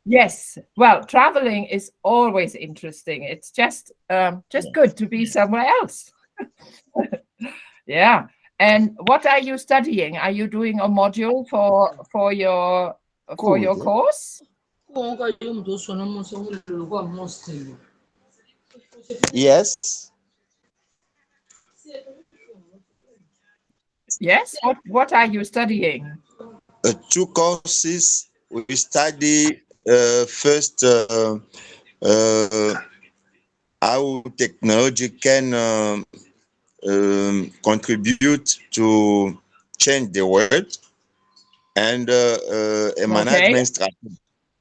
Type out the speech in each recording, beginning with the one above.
Yes. Well, traveling is always interesting. It's just good to be somewhere else. Yeah. And what are you studying? Are you doing a module for your Good. course? Yes. Yes. What are you studying? Two courses. We study first how technology can contribute to change the world, and a Okay. management strategy.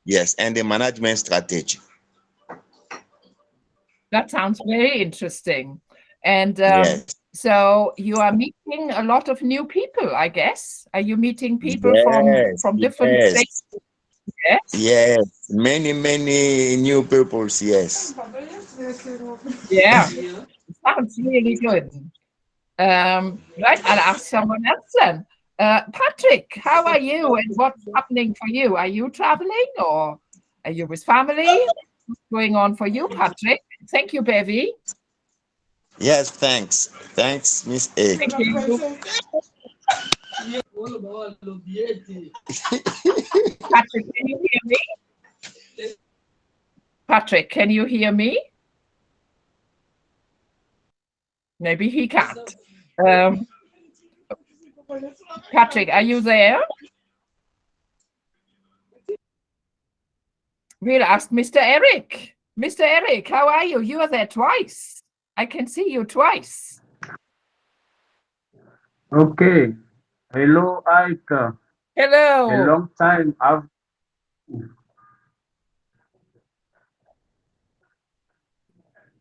Yes, and a management strategy. That sounds very interesting. And Yes. so you are meeting a lot of new people, I guess. Are you meeting people Yes. from different Yes. places? Yes. Yes. Many new pupils. Yes. Yeah. Sounds really good. Right, I'll ask someone else then. Patrick, how are you and what's happening for you? Are you traveling or are you with family? What's going on for you, Patrick? Thank you, Bevi. Yes. Thanks. Thanks, Miss Egg. Thank you. Patrick, can you hear me? Patrick, can you hear me? Maybe he can't. Um, Patrick, are you there? We'll ask Mr. Eric. Mr. Eric, how are you? You are there twice. I can see you twice. Okay. Hello, Ike. A Hello. long time.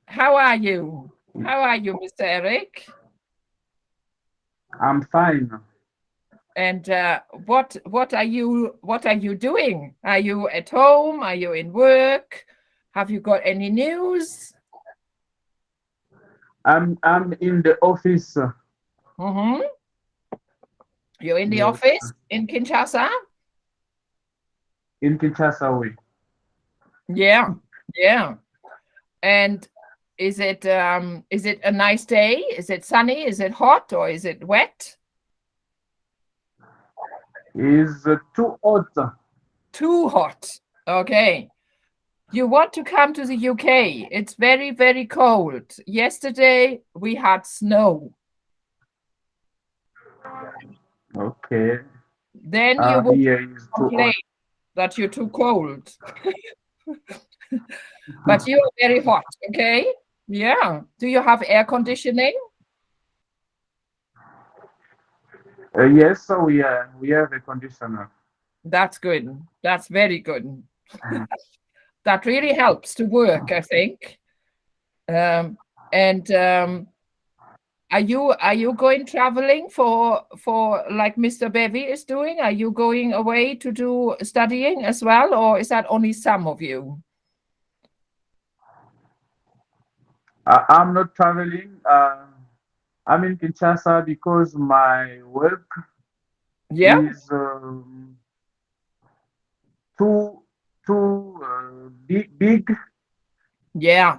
How are you? How are you, Mr. Eric? I'm fine. And what are you doing? Are you at home? Are you in work? Have you got any news? I'm in the office. Mm-hmm. You're in the Yes, office in Kinshasa? in Kinshasa way. Yeah, yeah. And is it a nice day? Is it sunny? Is it hot or is it wet? Is too hot. Too hot. Okay. You want to come to the UK? It's very, very cold. Yesterday we had snow. Okay. Then you would Here is too complain hot. that you're too cold. But you are very hot, okay? Yeah. Do you have air conditioning? Yes, so we have a conditioner. That's good. That's very good. That really helps to work, I think. And are you going traveling for like Mr. Bevy is doing? Are you going away to do studying as well, or is that only some of you? I'm not traveling. I'm in Kinshasa because my work Yeah, is too big. yeah.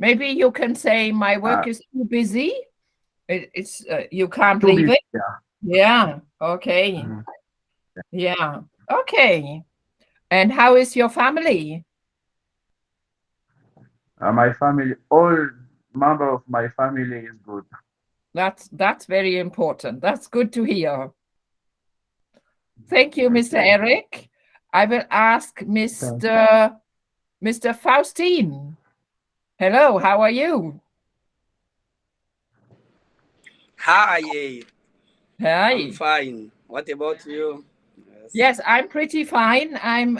Maybe you can say my Uh, work is too busy. It's you can't too leave big. it. Yeah. Yeah. Okay. Mm. Yeah. Okay. And how is your family? My family, all member of my family is good. That's very important. That's good to hear. Thank you, Mr. Okay. Eric. I will ask Thank Mr. Faustine. Hello, how are you? Hi, I'm Hi. fine. What about you? Yes. Yes, I'm pretty fine. I'm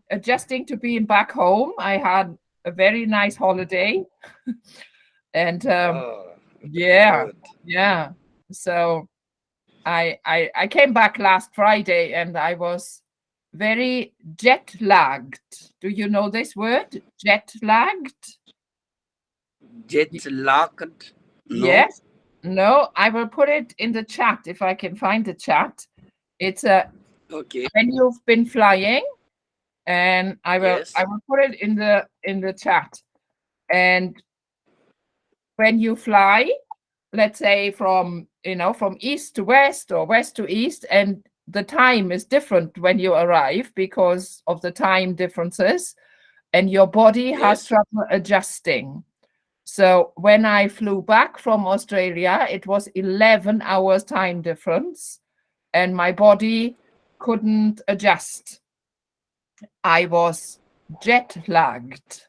adjusting to being back home. I had a very nice holiday, and Oh, yeah, good. yeah. So I came back last Friday, and I was very jet lagged. Do you know this word? Jet lagged? Jet lagged? No? Yes. No, I will put it in the chat if I can find the chat. It's a Okay. when you've been flying and I will put it in the chat. And when you fly, let's say from east to west or west to east, and the time is different when you arrive because of the time differences, and your body has trouble adjusting. So when I flew back from Australia, it was 11 hours time difference, and my body couldn't adjust. I was jet lagged.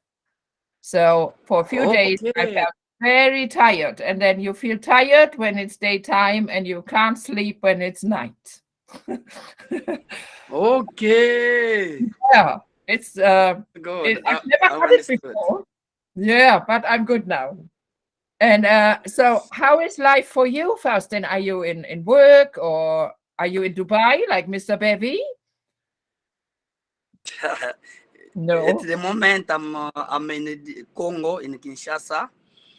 So for a few days, I felt very tired. And then you feel tired when it's daytime and you can't sleep when it's night. Okay. Yeah, it's good. I've never had it before. Yeah, but I'm good now. And so how is life for you, Faustin? Are you in work, or are you in Dubai like Mr. Bevy? No. At the moment, I'm in Congo, in Kinshasa,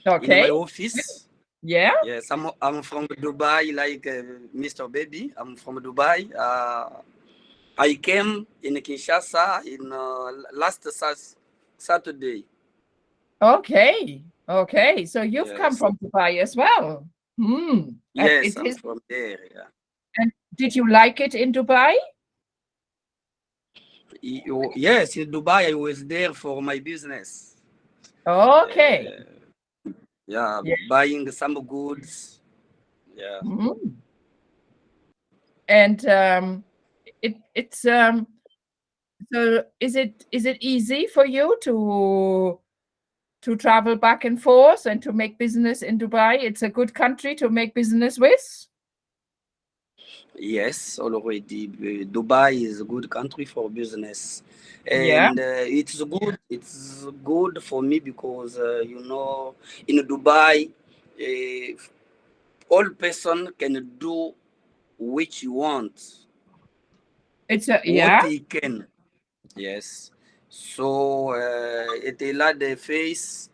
Okay. in my office. Yeah. Yes, I'm from Dubai, like Mr. Baby. I'm from Dubai. I came in Kinshasa in last Saturday. Okay. Okay. So you've come from Dubai as well. Yes, I'm from there. Yeah. And did you like it in Dubai? Yes, in Dubai, I was there for my business. Okay. Yeah, buying some goods. Yeah. And it's so is it easy for you to travel back and forth and to make business in Dubai? It's a good country to make business with? Yes, already. Dubai is a good country for business, and it's good. It's good for me because in Dubai, all person can do which he wants. It's what he can. Yes. So at a large face,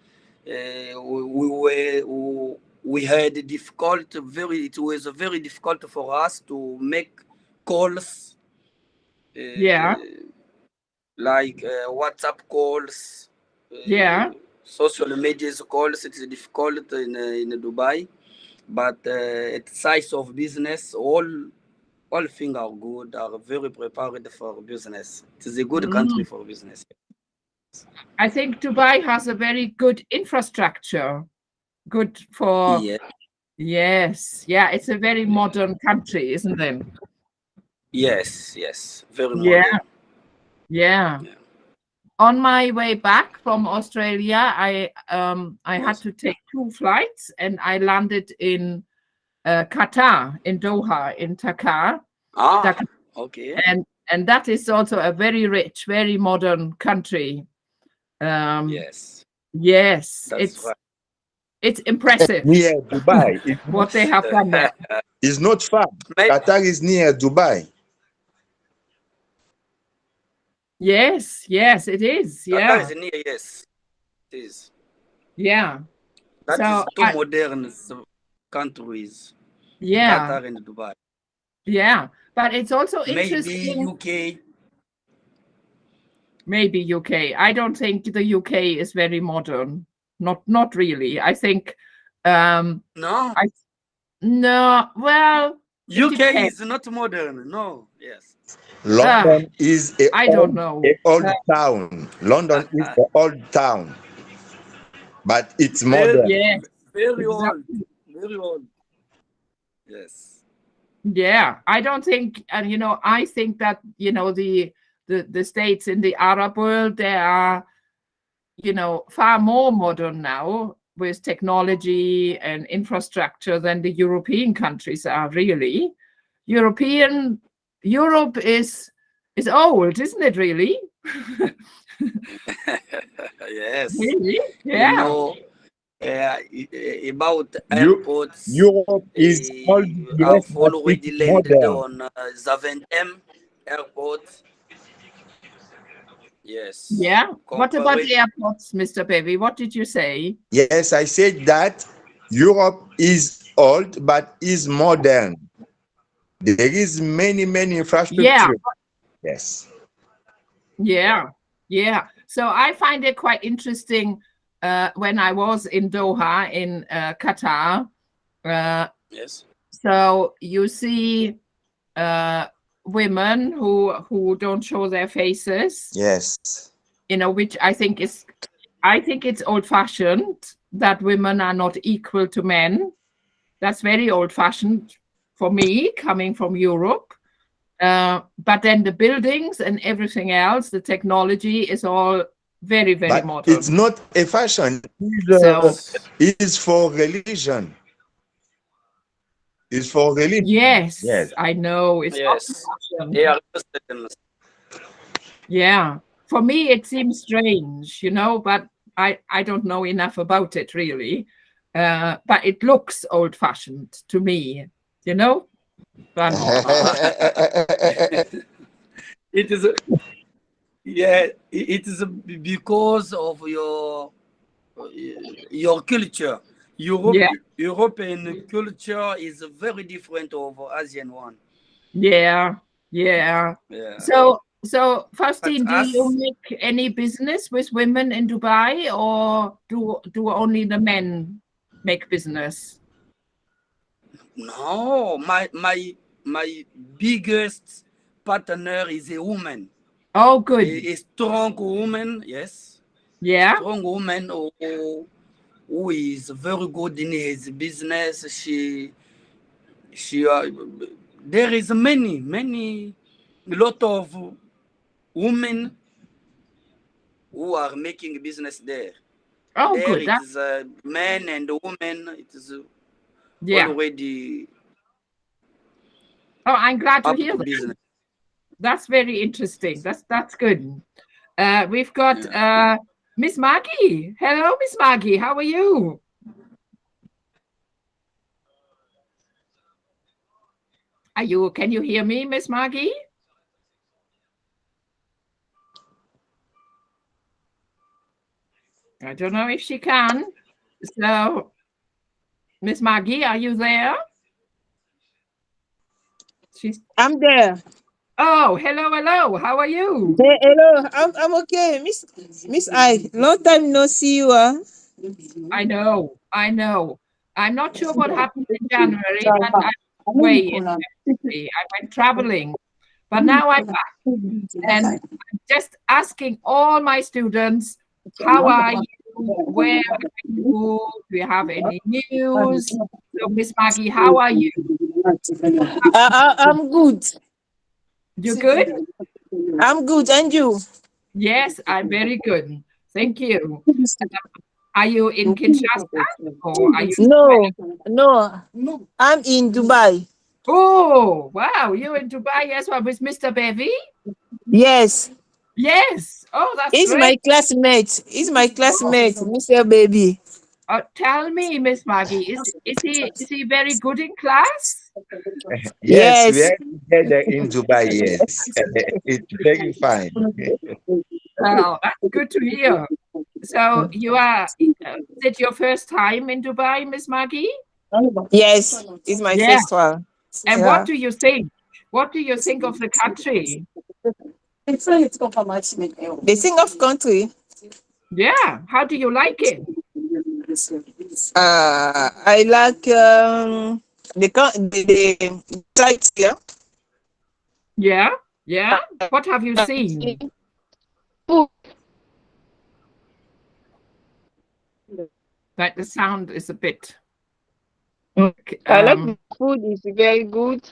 we had difficult. It was very difficult for us to make calls. Like WhatsApp calls. Social media calls. It's difficult in Dubai, but at size of business, all things are good, are very prepared for business. It is a good country for business. I think Dubai has a very good infrastructure. Good for yes. Yeah, it's a very modern country, isn't it? Yes, very modern. Yeah. On my way back from Australia, I had to take 2 flights, and I landed in Qatar, in Doha, in Dakar. Okay. And that is also a very rich, very modern country. Yes, it's impressive. Near Dubai. What they have done there. It's not far. Qatar is near Dubai. Yes, it is. Qatar is near, yes. It is. Yeah. That is two modern countries. Qatar and Dubai. Yeah, but it's also interesting. Maybe UK. I don't think the UK is very modern. Not really. I think no. Well, UK is not modern. No. Yes. London is don't know. An old town. London is an old town, but it's modern. Yes, very old. Very old. Yes. Yeah, I don't think, and I think that the states in the Arab world, they are far more modern now with technology and infrastructure than the European countries are really. Europe is old, isn't it really? Yes. Really? Yeah. About airports, Europe is old. I've already landed on Zaventem airport. Yes. Yeah. What about the airports, Mr. Bevy? What did you say? Yes, I said that Europe is old but is modern. There is many infrastructure. Yeah. Yes. Yeah, yeah. So I find it quite interesting when I was in Doha in Qatar. Yes. So you see women who don't show their faces, Yes. which I think it's old-fashioned that women are not equal to men. That's very old-fashioned for me, coming from Europe. But then the buildings and everything else, the technology is all very, very But modern. it's not a fashion. So It's for religion. It's for religion. yes, Yes. I know it's not Yes. fashion. They are interested in. Yeah, for me it seems strange, but I don't know enough about it really. But it looks old-fashioned to me, But It is. Yeah. It is because of your culture. yeah, European culture is very different of Asian one. yeah. Yeah. So But Faustine, do you us, make any business with women in Dubai, or do only the men make business? no, my biggest partner is a woman. Oh, good. A strong woman, yes. Yeah. Strong woman who is very good in his business. She there is many lot of women who are making business there. Oh, There good. it is men and women. It is Yeah. already Oh, I'm glad to up hear to that. business. That's very interesting. That's good. We've got Yeah. Miss Maggie. Hello, Miss Maggie. How are you? Can you hear me, Miss Maggie? I don't know if she can. So, Miss Maggie, are you there? I'm there. Oh, hello. How are you? Hey, hello. I'm okay. Miss I. Long time no see you. I know. I'm not sure what happened in January, but I was away in February. I went traveling, but now I'm back. And I'm just asking all my students, how are you? Where are you? Do you have any news? So, Miss Maggie, how are you? I'm good. You good? I'm good. And you? Yes, I'm very good. Thank you. Are you in Kinshasa or are you No, no. I'm in Dubai. Oh, wow. You're in Dubai as well with Mr. Bevy? Yes. Yes. Oh, that's He's my great. classmate. He's my classmate, Mr. Baby. Tell me, Miss Maggie, is he very good in class? Yes, we Yes. are together in Dubai. Yes. It's very fine. Well, that's good to hear. So is it your first time in Dubai, Miss Maggie? Yes. It's my Yeah. first one. And Yeah. what do you think? What do you think of the country? The sing of country. Yeah. How do you like it? I like the sites here. Yeah. Yeah. What have you seen? Like the sound is a bit. I like the food is very good.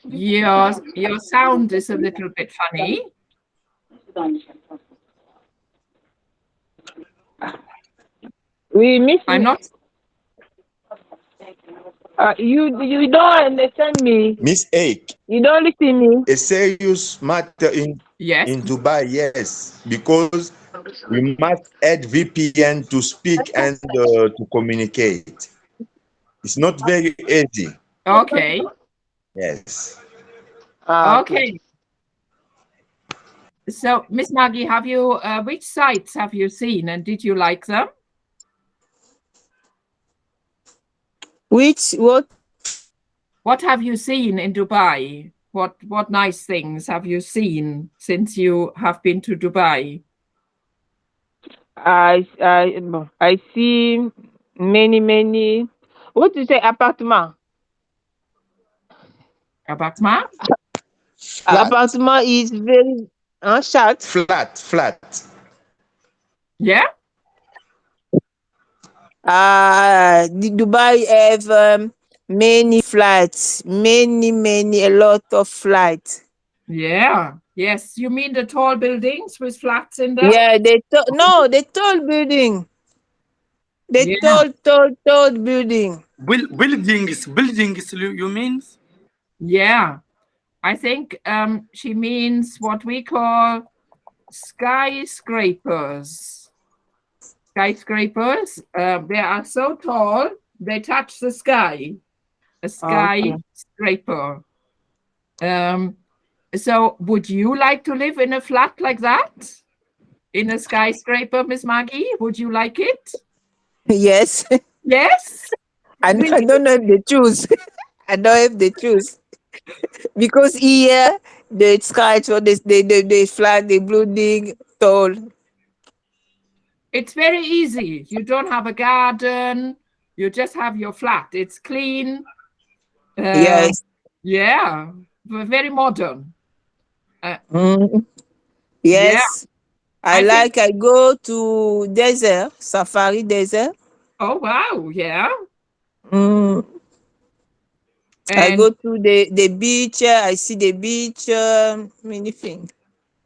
Your sound is a little bit funny. We miss I'm not. you don't understand me. Miss Ake, You don't listen me. a serious matter Yes. in Dubai, yes, because we must add VPN to speak and to communicate. It's not very easy. Okay. Yes. Okay. Okay. So, Miss Maggie, which sites have you seen and did you like them? Which what? What have you seen in Dubai? What nice things have you seen since you have been to Dubai? I see many. What do you say? Appartement. Abakma? Flat, Appartement is very short. flat. Yeah? The Dubai have many flats, many, a lot of flats. Yeah. Yes. You mean the tall buildings with flats in them? Yeah, the tall building, the Yeah. tall building. Buildings, you mean? Yeah. I think she means what we call skyscrapers. Skyscrapers, they are so tall, they touch the sky. A Okay. skyscraper. So would you like to live in a flat like that? In a skyscraper, Miss Maggie? Would you like it? Yes, Yes? I Really? don't know if they choose. I don't know if they choose because here the sky, so the flat, the building tall. It's very easy. You don't have a garden. You just have your flat. It's clean. Yes. Yeah, very modern. Mm, Yeah, yes. I think. I go to desert, safari desert. Oh, wow. Yeah. Mm, I And go to the beach, I see the beach, many things.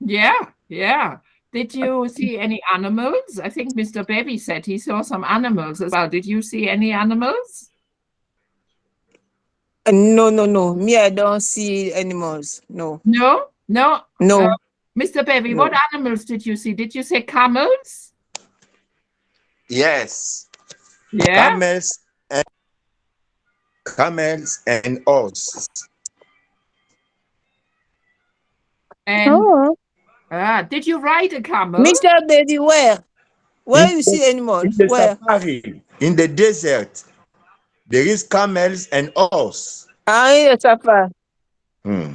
yeah. Did you see any animals? I think Mr. Bevy said he saw some animals as well. Did you see any animals? No. Me, I don't see animals. No, No, no. no, Mr. Bevy, what no. animals did you see? Did you say camels? Yes, Yeah. camels and horses. And Oh. did you ride a camel? Mr. Baby, where? Where you see In animals? the Where? safari, in the desert, there is camels and horse. In the safari. Hmm.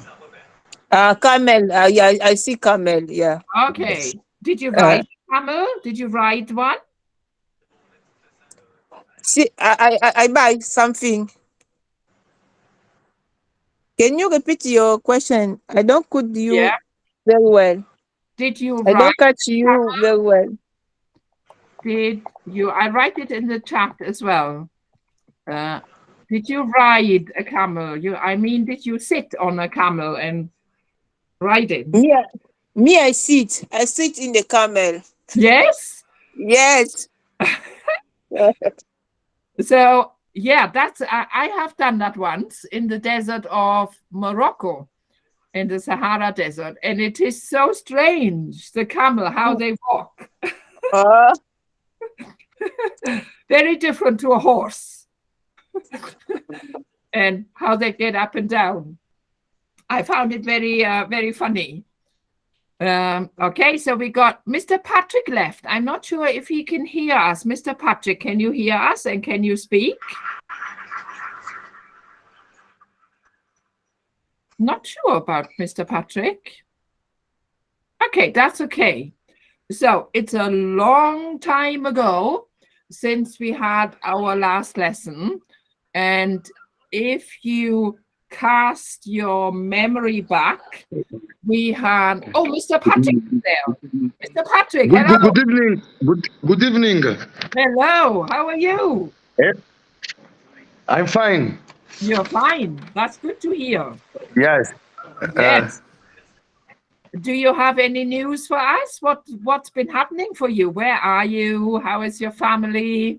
Camel. Yeah, I see camel. Yeah. Okay. Did you Uh, ride a camel? Did you ride one? see, I buy something. Can you repeat your question? I don't could Yeah. you very well. Did you I ride don't catch you very well. Did you? I write it in the chat as well. Did you ride a camel? I mean, did you sit on a camel and ride it? Me, I sit. I sit in the camel. Yes. Yes. So yeah, that's I have done that once in the desert of Morocco, in the Sahara Desert, and it is so strange, the camel, how they walk. Uh, Very different to a horse. And how they get up and down. I found it very funny. Okay, so we got Mr. Patrick left. I'm not sure if he can hear us. Mr. Patrick, can you hear us and can you speak? Not sure about Mr. Patrick. Okay, that's okay. So it's a long time ago since we had our last lesson. And if you cast your memory back, we had, oh, Mr. Patrick is there. Mr. Patrick, hello. Good evening. Good evening. Hello, how are you? I'm fine. You're fine. That's good to hear. Yes. Yes. Do you have any news for us? What's been happening for you? Where are you? How is your family?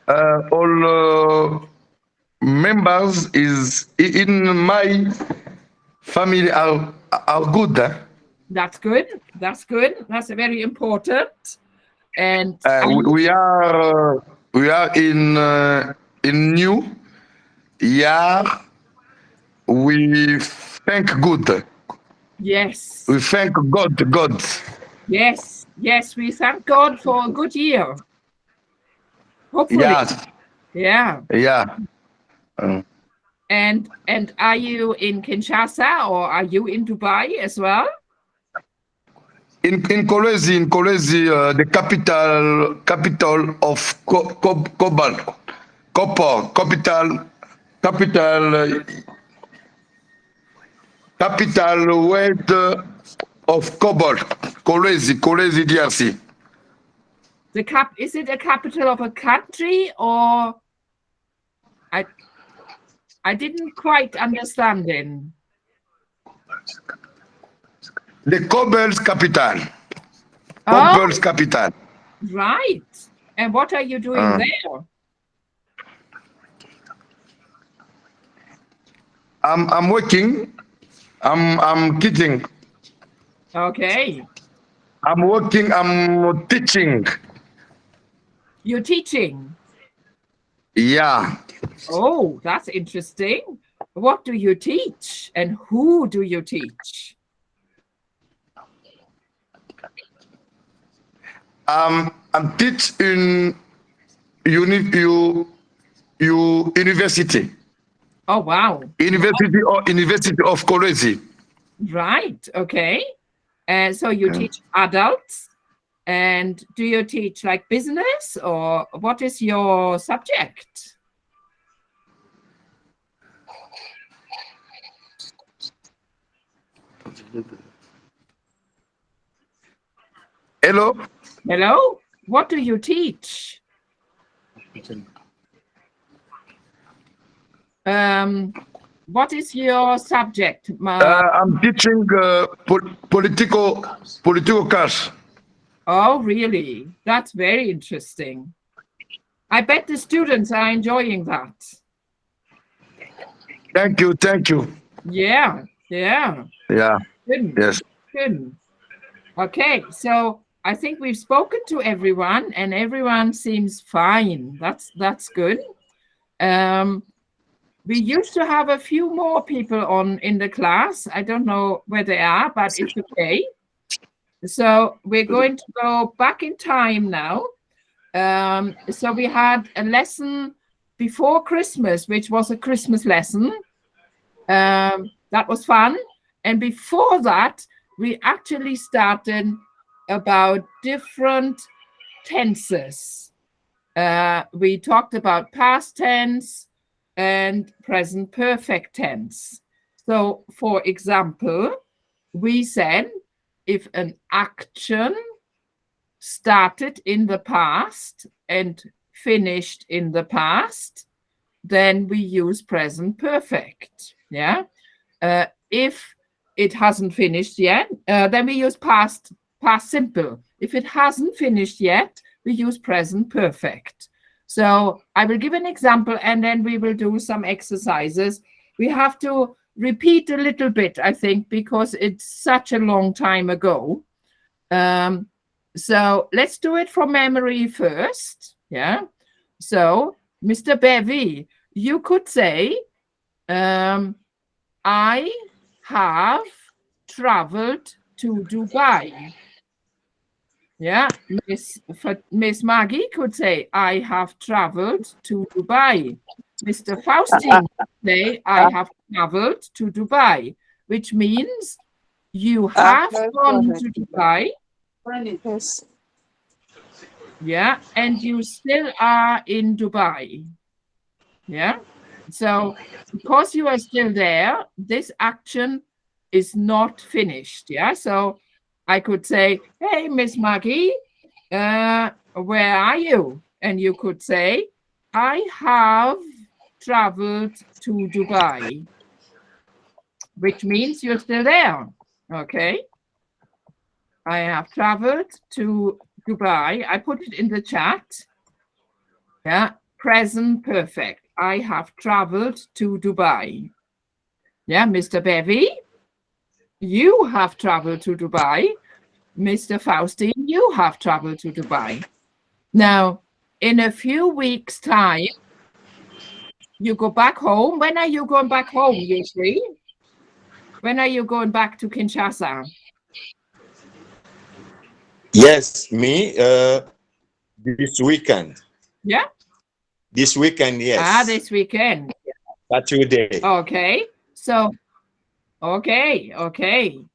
All members is in my family are good. That's good. That's good. That's very important. And We are in new year. We thank good. yes, We thank God. yes, we thank God for a good year. Hopefully. Yes. Yeah. Yeah. And are you in Kinshasa or are you in Dubai as well? In Kolwezi, the capital of cobalt, copper, capital weight of cobalt, Kolwezi DRC. Is it a capital of a country, or I didn't quite understand it. The cobalt's capital. Oh, Cobalt's capital. right. And what are you doing there? I'm working. I'm teaching. Okay. I'm working. I'm teaching. You're teaching? Yeah. Oh, that's interesting. What do you teach and who do you teach? I'm teach in university. Oh, wow. University of Kolwezi. Right. Okay. And so you teach adults, and do you teach like business, or what is your subject? Hello. Hello? What do you teach? What is your subject? I'm teaching political cash. Oh, really? That's very interesting. I bet the students are enjoying that. Thank you. Yeah. Yeah. Good. Yes. Good. Okay, so I think we've spoken to everyone and everyone seems fine. That's good. We used to have a few more people in the class. I don't know where they are, but it's okay. So we're going to go back in time now. So we had a lesson before Christmas, which was a Christmas lesson. That was fun. And before that, we actually started about different tenses. We talked about past tense and present perfect tense. So, for example, we said if an action started in the past and finished in the past, then we use present perfect. Yeah. If it hasn't finished yet, then we use past simple. If it hasn't finished yet, we use present perfect. So I will give an example and then we will do some exercises. We have to repeat a little bit, I think, because it's such a long time ago. So let's do it from memory first. Yeah. So Mr. Bevy, you could say, I have traveled to Dubai. Yeah, Miss Maggie could say, I have traveled to Dubai. Mr. Faustin could say, I have traveled to Dubai, which means you have gone to Dubai. Yes. Yeah, and you still are in Dubai. Yeah, so because you are still there, this action is not finished. Yeah, so I could say, hey, Miss Maggie, where are you? And you could say, I have traveled to Dubai, which means you're still there. Okay. I have traveled to Dubai. I put it in the chat. Yeah, present perfect. I have traveled to Dubai. Yeah, Mr. Bevy, you have traveled to Dubai. Mr. Faustin, you have traveled to Dubai. Now, in a few weeks' time, you go back home. When are you going back home, usually? When are you going back to Kinshasa? Yes, me, this weekend. Yeah? This weekend, yes. Ah, this weekend. That's your day. Okay. So, okay.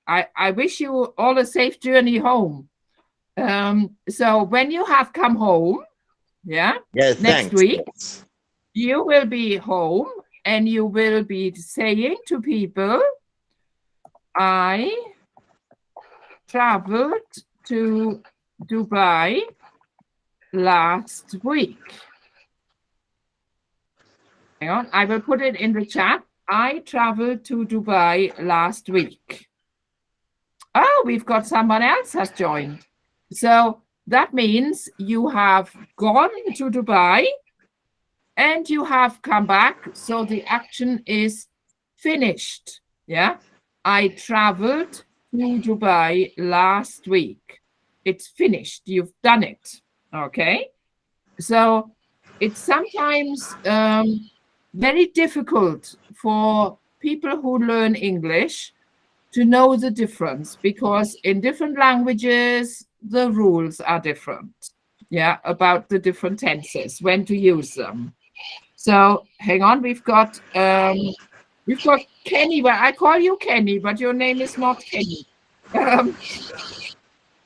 I wish you all a safe journey home. So when you have come home, yeah, Yeah, next thanks. week, you will be home and you will be saying to people, I traveled to Dubai last week. Hang on, I will put it in the chat. I traveled to Dubai last week. Oh, we've got someone else has joined. So that means you have gone to Dubai and you have come back. So the action is finished. Yeah. I traveled to Dubai last week. It's finished. You've done it. Okay. So it's sometimes very difficult for people who learn English to know the difference, because in different languages, the rules are different. Yeah, about the different tenses, when to use them. So hang on, we've got Kenny. Well, I call you Kenny, but your name is not Kenny.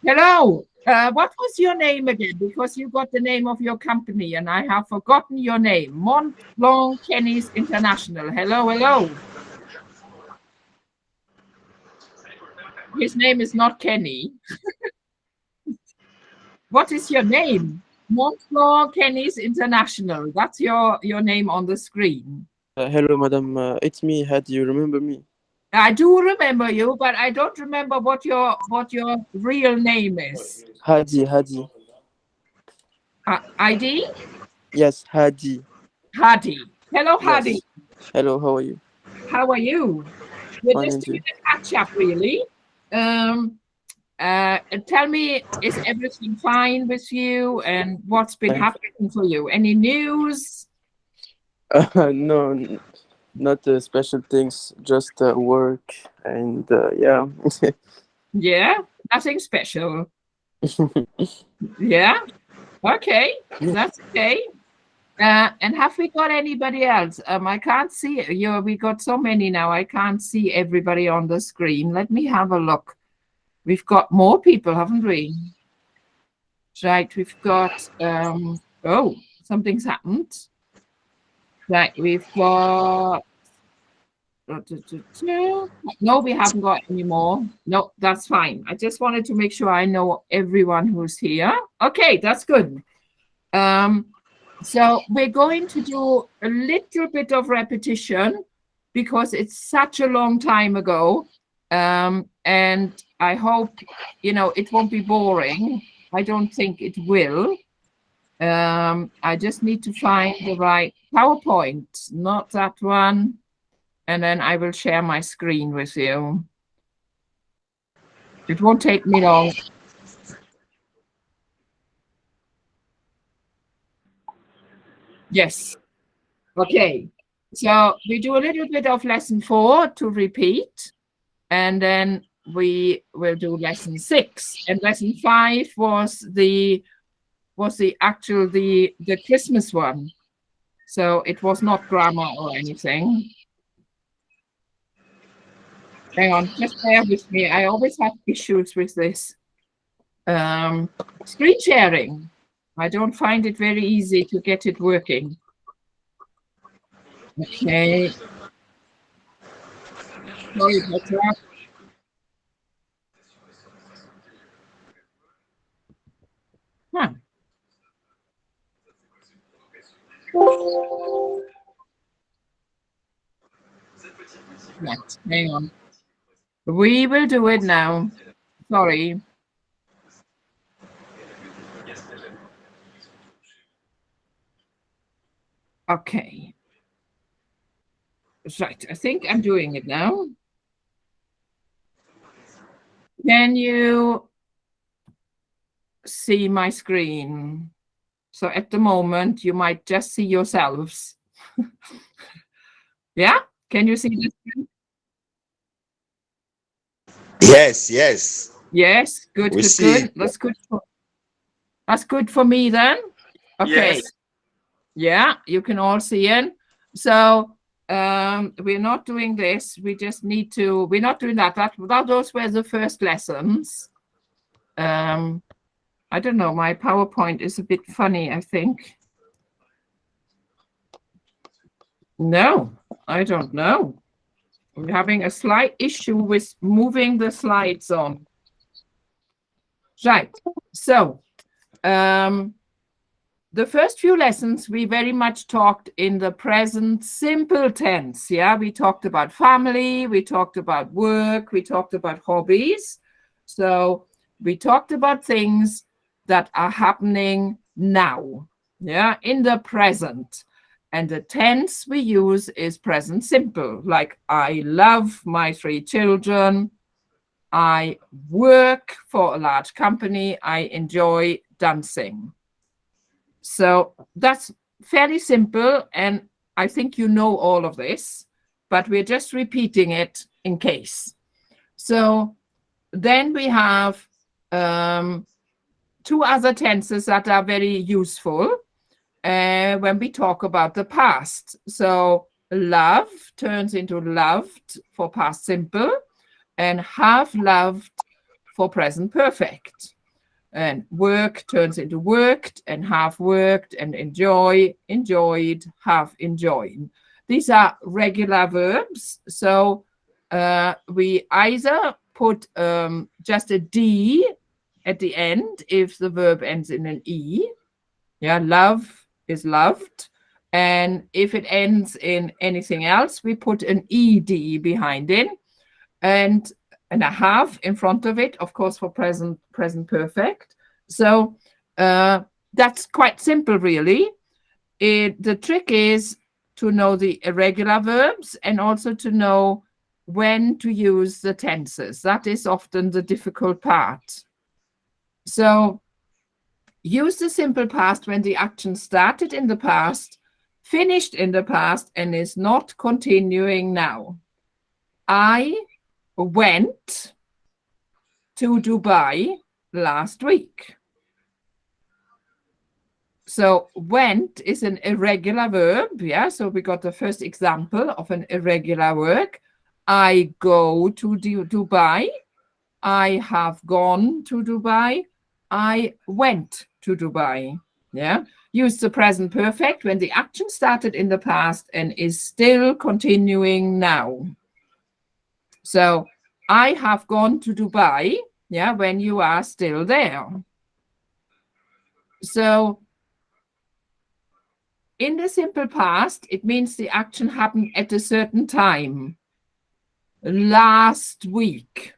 Hello. What was your name again? Because you got the name of your company and I have forgotten your name. Mont Blanc Kenny's International. Hello. His name is not Kenny. What is your name? Mont Blanc Kenny's International. That's your name on the screen. Hello, madam. It's me, Hadi. You remember me? I do remember you, but I don't remember what your real name is. Hadi. ID? Yes, Hadi. Hadi. Hello, Hadi. Yes. Hello, how are you? How are you? We're Fine, just and doing you? a catch up, really. Tell me, is everything fine with you, and what's been happening for you? Any news? No, not special things. Just work and yeah. Yeah, nothing special. Yeah. Okay, that's okay. And have we got anybody else? I can't see you. We got so many now. I can't see everybody on the screen. Let me have a look. We've got more people, haven't we? Right, we've got oh, something's happened. Right, we've got no, we haven't got any more. No, that's fine. I just wanted to make sure I know everyone who's here. Okay, that's good. So we're going to do a little bit of repetition because it's such a long time ago. And I hope, it won't be boring. I don't think it will. I just need to find the right PowerPoint, not that one. And then I will share my screen with you. It won't take me long. Yes. Okay. So we do a little bit of lesson 4 to repeat, and then we will do lesson 6. And lesson 5 was the Christmas one. So it was not grammar or anything. Hang on, just bear with me. I always have issues with this. Screen sharing. I don't find it very easy to get it working. Okay. Sorry about that. Huh. Right, hang on. We will do it now. Sorry. Okay. Right, I think I'm doing it now. Can you see my screen? So at the moment, you might just see yourselves. Yeah? Can you see the screen? Yes. Yes, good. That's good. That's good for me then. Okay. Yes. Yeah, you can all see it. So we're not doing this. We just need to, we're not doing that. Those were the first lessons. I don't know, my PowerPoint is a bit funny, I think. No, I don't know. We're having a slight issue with moving the slides on. Right, so the first few lessons, we very much talked in the present simple tense. Yeah, we talked about family, we talked about work, we talked about hobbies. So we talked about things that are happening now, yeah, in the present. And the tense we use is present simple, like I love my 3 children, I work for a large company, I enjoy dancing. So that's fairly simple, and I think you know all of this, but we're just repeating it in case. So then we have 2 other tenses that are very useful when we talk about the past. So love turns into loved for past simple, and have loved for present perfect. And work turns into worked, and have worked, and enjoy, enjoyed, have enjoyed. These are regular verbs. So we either put just a D at the end if the verb ends in an E. Yeah, love is loved. And if it ends in anything else, we put an ED behind it. And a have in front of it, of course, for present perfect. So that's quite simple, really. The trick is to know the irregular verbs and also to know when to use the tenses. That is often the difficult part. So use the simple past when the action started in the past, finished in the past, and is not continuing now. I went to Dubai last week. So went is an irregular verb. Yeah, so we got the first example of an irregular work. I go to Dubai. I have gone to Dubai. I went to Dubai. Yeah, use the present perfect when the action started in the past and is still continuing now. So I have gone to Dubai, yeah, when you are still there. So in the simple past, it means the action happened at a certain time. Last week,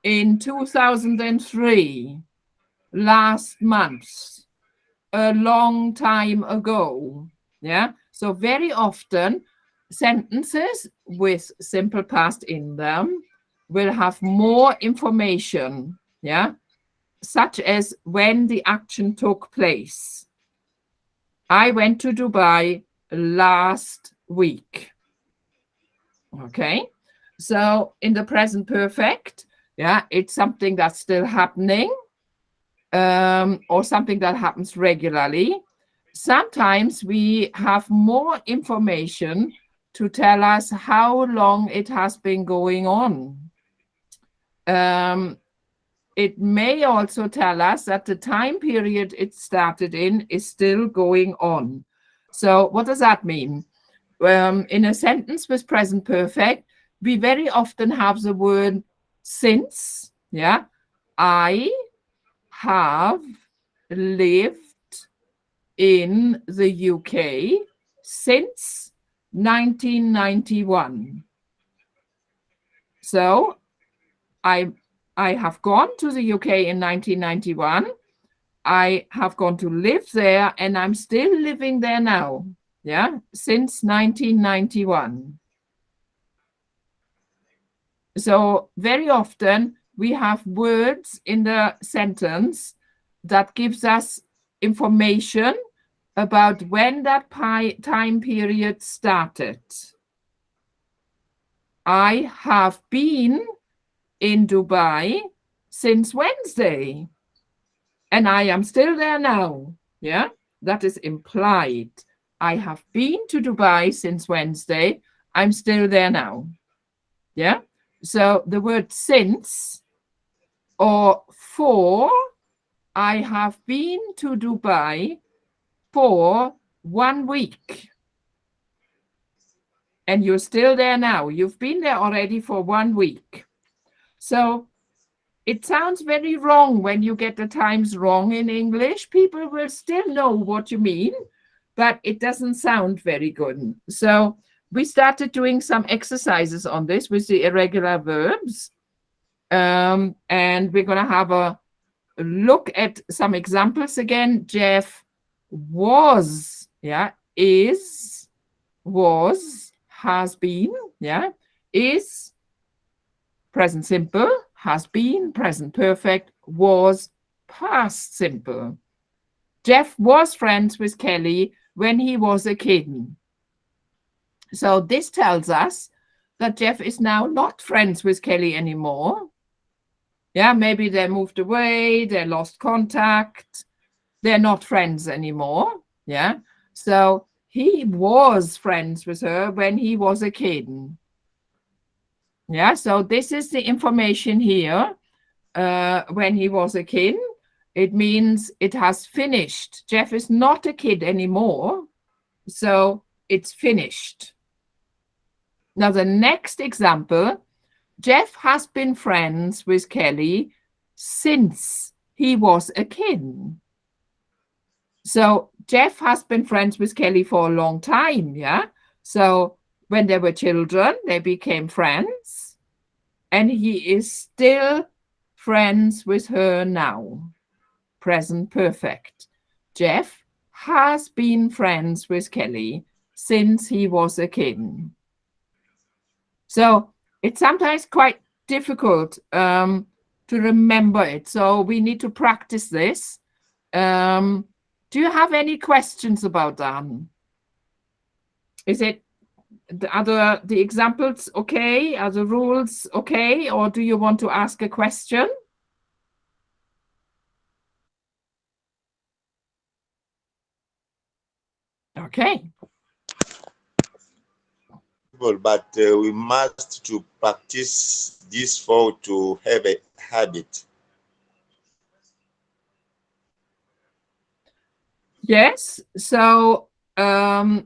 in 2003, last month, a long time ago. Yeah, so very often sentences with simple past in them will have more information, yeah, such as when the action took place. I went to Dubai last week. Okay, so in the present perfect, yeah, it's something that's still happening, or something that happens regularly. Sometimes we have more information to tell us how long it has been going on. It may also tell us that the time period it started in is still going on. So what does that mean? In a sentence with present perfect, we very often have the word since. Yeah, I have lived in the UK since 1991. So I have gone to the UK in 1991. I have gone to live there, and I'm still living there now. Yeah, since 1991. So very often we have words in the sentence that gives us information about when that time period started. I have been in Dubai since Wednesday, and I am still there now. Yeah, that is implied. I have been to Dubai since Wednesday. I'm still there now. Yeah. So the word since or for, I have been to Dubai for 1 week. And you're still there now. You've been there already for 1 week. So it sounds very wrong when you get the times wrong in English. People will still know what you mean, but it doesn't sound very good. So we started doing some exercises on this with the irregular verbs. And we're going to have a look at some examples again. Jeff was, yeah, is, was, has been, yeah, is, present simple, has been, present perfect, was, past simple. Jeff was friends with Kelly when he was a kid. So this tells us that Jeff is now not friends with Kelly anymore. Yeah, maybe they moved away, they lost contact, they're not friends anymore. Yeah, so he was friends with her when he was a kid. Yeah, so this is the information here. When he was a kid, it means it has finished. Jeff is not a kid anymore, so it's finished. Now the next example, Jeff has been friends with Kelly since he was a kid. So Jeff has been friends with Kelly for a long time, yeah? So when they were children, they became friends, and he is still friends with her now. Present perfect. Jeff has been friends with Kelly since he was a kid. So it's sometimes quite difficult to remember it. So we need to practice this. Do you have any questions about that? Is it, are the examples okay? Are the rules okay? Or do you want to ask a question? Okay. But we must to practice this for to have a habit. Yes. So when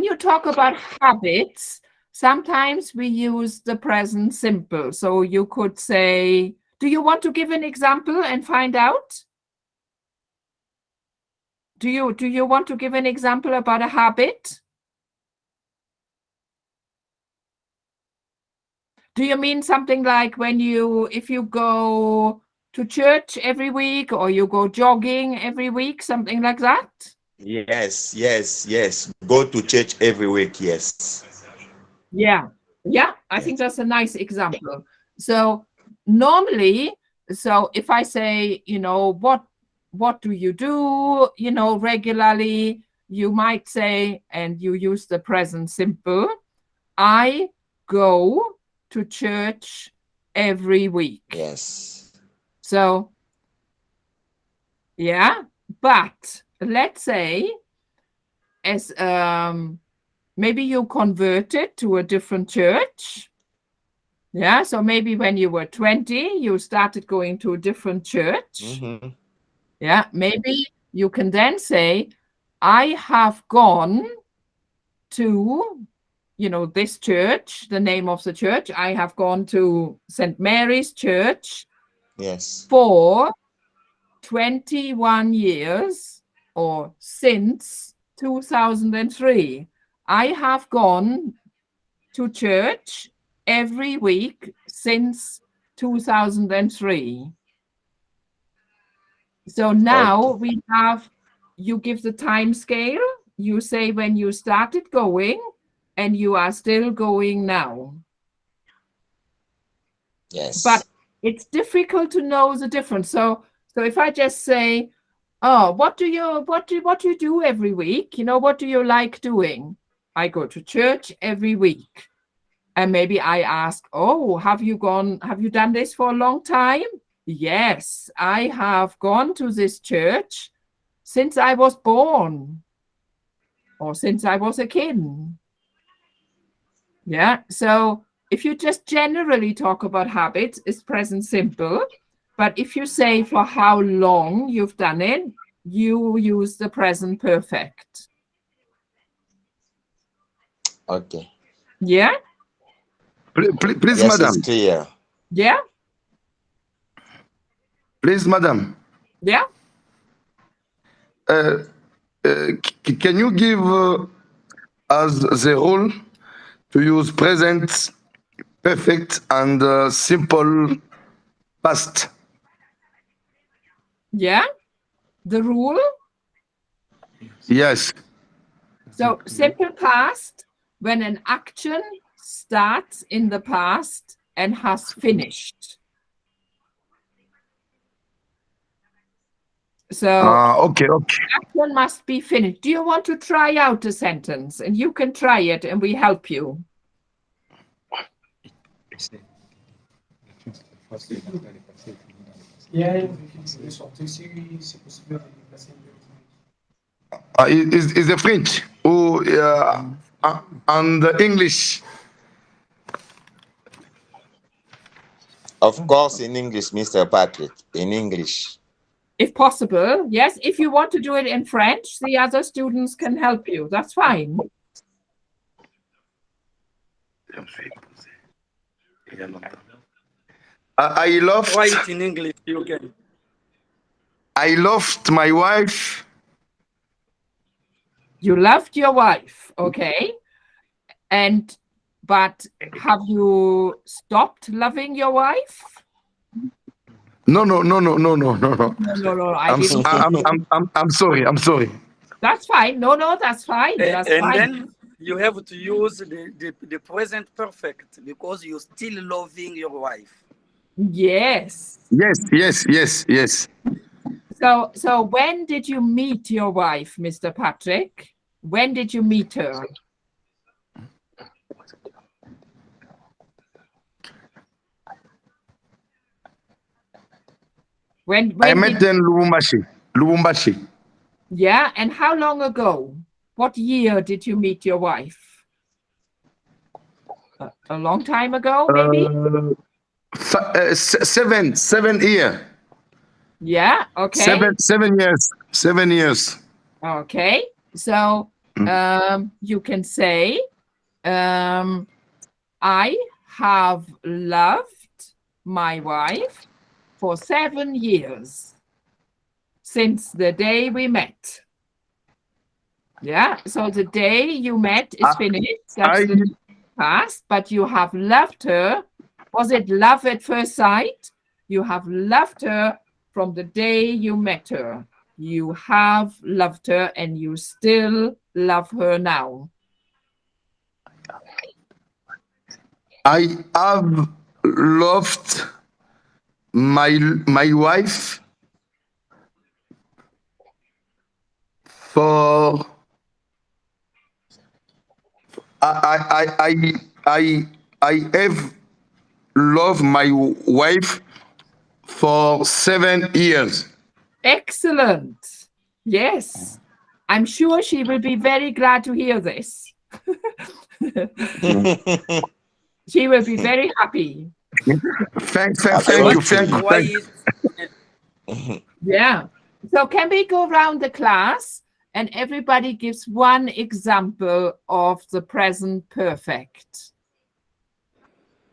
you talk about habits, sometimes we use the present simple. So you could say, do you want to give an example and find out? Do you want to give an example about a habit? Do you mean something like if you go to church every week or you go jogging every week, something like that? Yes, yes, yes. Go to church every week, yes. Yeah, yeah, I think that's a nice example. So normally, so if I say, what do you do, regularly, you might say, and you use the present simple, I go to church every week. Yes. So, yeah, but let's say as maybe you converted to a different church. Yeah, so maybe when you were 20, you started going to a different church. Mm-hmm. Yeah, maybe you can then say, I have gone to, this church, the name of the church. I have gone to St. Mary's Church. Yes. For 21 years or since 2003. I have gone to church every week since 2003. So now you give the time scale, you say when you started going, and you are still going now. Yes. But it's difficult to know the difference. So if I just say, oh, what do you do every week? What do you like doing? I go to church every week. And maybe I ask, oh, have you done this for a long time? Yes, I have gone to this church since I was born. or since I was a kid. Yeah, so if you just generally talk about habits, it's present simple. But if you say for how long you've done it, you use the present perfect. Okay. Yeah? Please, Yes, madam. it's clear. Yeah? Please, madam. Yeah? Can you give us the rule to use present perfect and simple past? Yeah? The rule? Yes. So simple past, when an action starts in the past and has finished. So Okay. action must be finished. Do you want to try out a sentence? And you can try it and we help you. Is the French or and the English? Of course, in English, Mr. Patrick, in English. If possible, yes. If you want to do it in French, the other students can help you. That's fine. I loved. Try it in English, you can. I loved my wife. You loved your wife, okay? But have you stopped loving your wife? No. No, I'm sorry. That's fine. No, that's fine. That's And fine. then you have to use the present perfect because you're still loving your wife. Yes. Yes. So when did you meet your wife, Mr. Patrick? When did you meet her? When I met in Lubumbashi. Yeah, and how long ago? What year did you meet your wife? A long time ago, maybe? 7 years. Yeah, okay. 7 years. Okay, so you can say, I have loved my wife for 7 years since the day we met. Yeah, so the day you met is finished. That's the past, but you have loved her. Was it love at first sight? You have loved her from the day you met her. You have loved her and you still love her now. I have loved my wife for I have loved my wife for 7 years. Excellent. Yes. I'm sure she will be very glad to hear this. She will be very happy. Thank you. Yeah. So can we go around the class and everybody gives one example of the present perfect?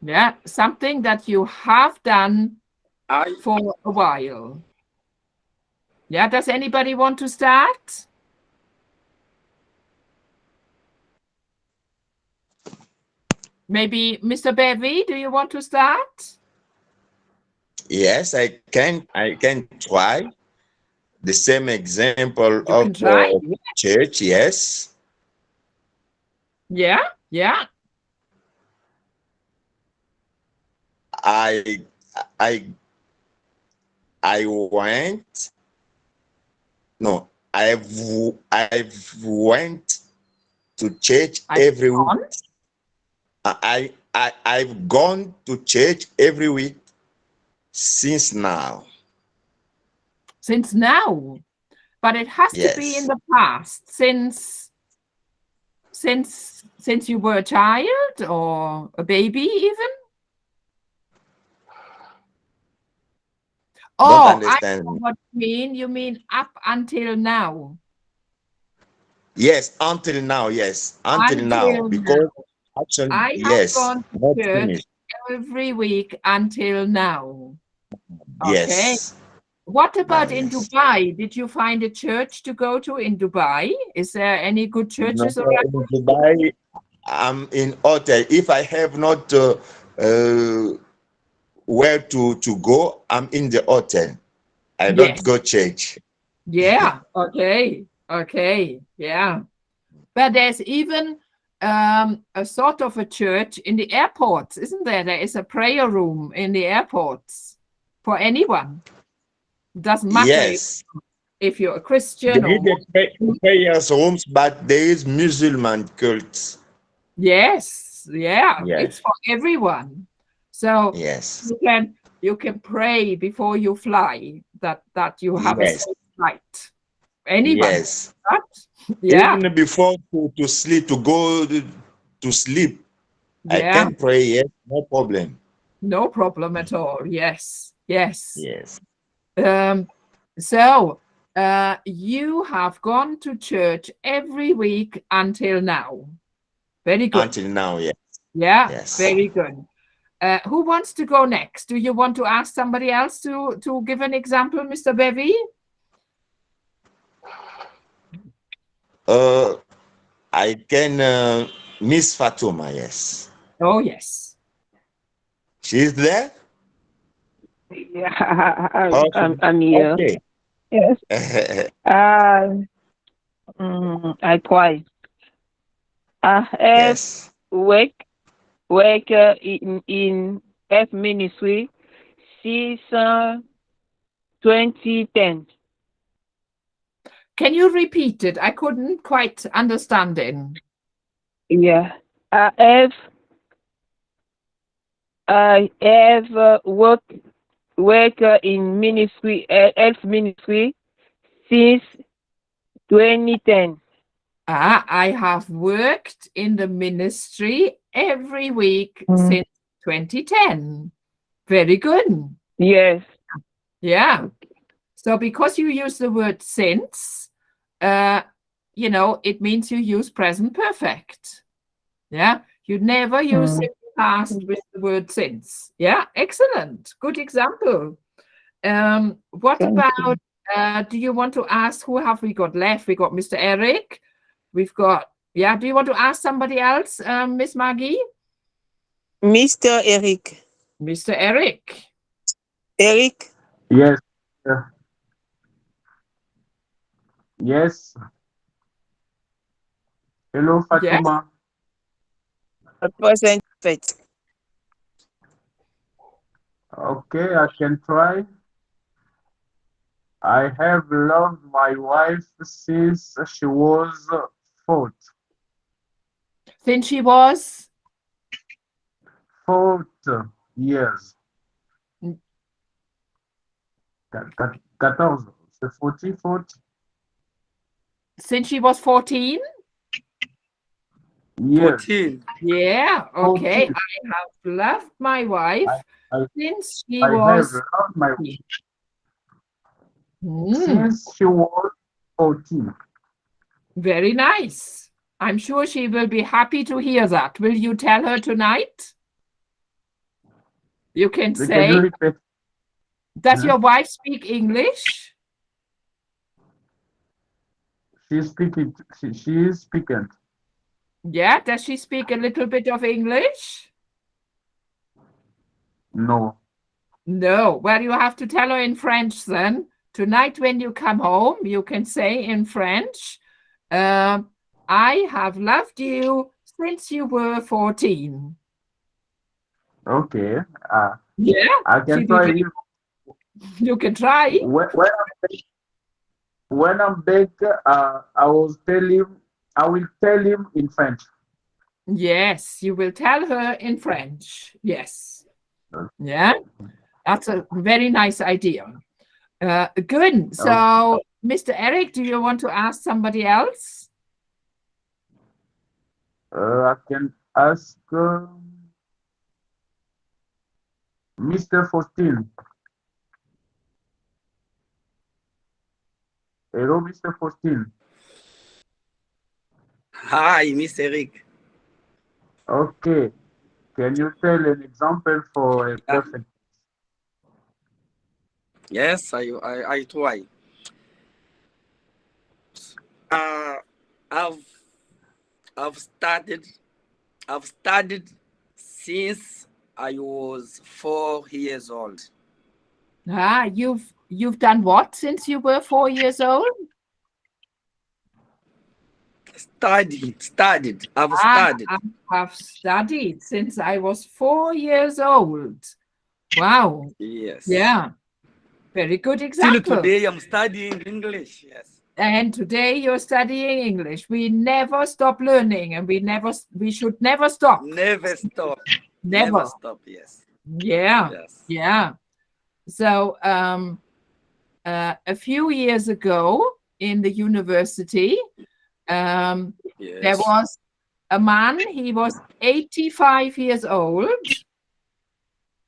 Yeah, something that you have done for a while. Yeah, does anybody want to start? Maybe Mr. Bevy, do you want to start? Yes, I can try the same example You can of try. church. Yes. Yeah. I went. No, I've went to church every week. I've gone to church every week since now. Since now. But it has to be in the past, since since you were a child or a baby even? Don't Oh, I understand. know what you mean. You mean up until now? Yes, until now. Yes, until now. Until Because now. actually, I have yes, gone to not church finished. every week until now. Okay. Yes. What Now, about in yes. Dubai? Did you find a church to go to in Dubai? Is there any good No, churches around? in Dubai, I'm in hotel. If I have not where to go, I'm in the hotel. I don't Yes. go church. Yeah. Okay. Okay. Yeah. But there's even a sort of a church in the airports, isn't there? There is a prayer room in the airports for anyone. Doesn't matter Yes. if you're a Christian There or is a prayers rooms, but there is Muslim cults. yes, yeah, Yes. it's for everyone. So Yes. you can pray before you fly that you have a Yes. safe flight. Anyone, Yes. but yeah, Even before to sleep, to go to sleep, I yeah, can pray. Yes, no problem. no problem at all. Yes, yes. Yes. So you have gone to church every week until now. Very good. Until now, yes. Yeah, Yes. very good. Who wants to go next? Do you want to ask somebody else to give an example, Mr. Bevy? I can Miss Fatuma, yes. Oh, yes. She's there? Yeah, Okay. I'm here. Okay. Yes. I try. I have Yes. work in F ministry since 2010. Can you repeat it? I couldn't quite understand it. Yeah, I have work in ministry, health ministry since 2010. I have worked in the ministry every week since 2010. Very good. Yes. Yeah. So because you use the word since, you know, it means you use present perfect. Yeah. You never use simple past with the word since. Yeah. Excellent. Good example. What Thank about, do you want to ask, who have we got left? We got Mr. Eric. We've got, yeah. Do you want to ask somebody else, Miss Maggie? Mr. Eric. Mr. Eric. Eric. Yes. Yes. Hello, Yes. Fatuma. Present perfect. Okay, I can try. I have loved my wife since she was 4 Since she was years. 14, c'est 40. since she was 14? Years. 14. Yeah, okay. 14. I have loved my wife I, since she I have was loved my 14. since she was 14. Very nice. I'm sure she will be happy to hear that. Will you tell her tonight? You can Can say, you repeat? does your wife speak English? She's speaking. She is speaking. Yeah, does she speak a little bit of English? No. No. Well, you have to tell her in French then. Tonight when you come home, you can say in French, I have loved you since you were 14. Okay. Yeah, I can try. You can try. When I'm back, I will tell him in French. Yes, you will tell her in French. Yes. Yeah, that's a very nice idea. Good. So, Mr. Eric, do you want to ask somebody else? I can ask Mr. Faustin. Hello, Mr. Faustin. Hi, Mr. Eric. Okay. Can you tell an example for a perfect? Yes, I try. Uh, I've I've started I've studied since I was 4 years old. Ah, you've done what since you were 4 years old? Studied. I've Ah, studied. I've studied since I was 4 years old. Wow. Yes. Yeah. Very good Till example. today, I'm studying English. Yes. And today you're studying English. We never stop learning, and we should never stop. Never stop. Never. Never stop. Yes. Yeah. Yes. Yeah. So a few years ago in the university, there Yes. was a man, he was 85 years old,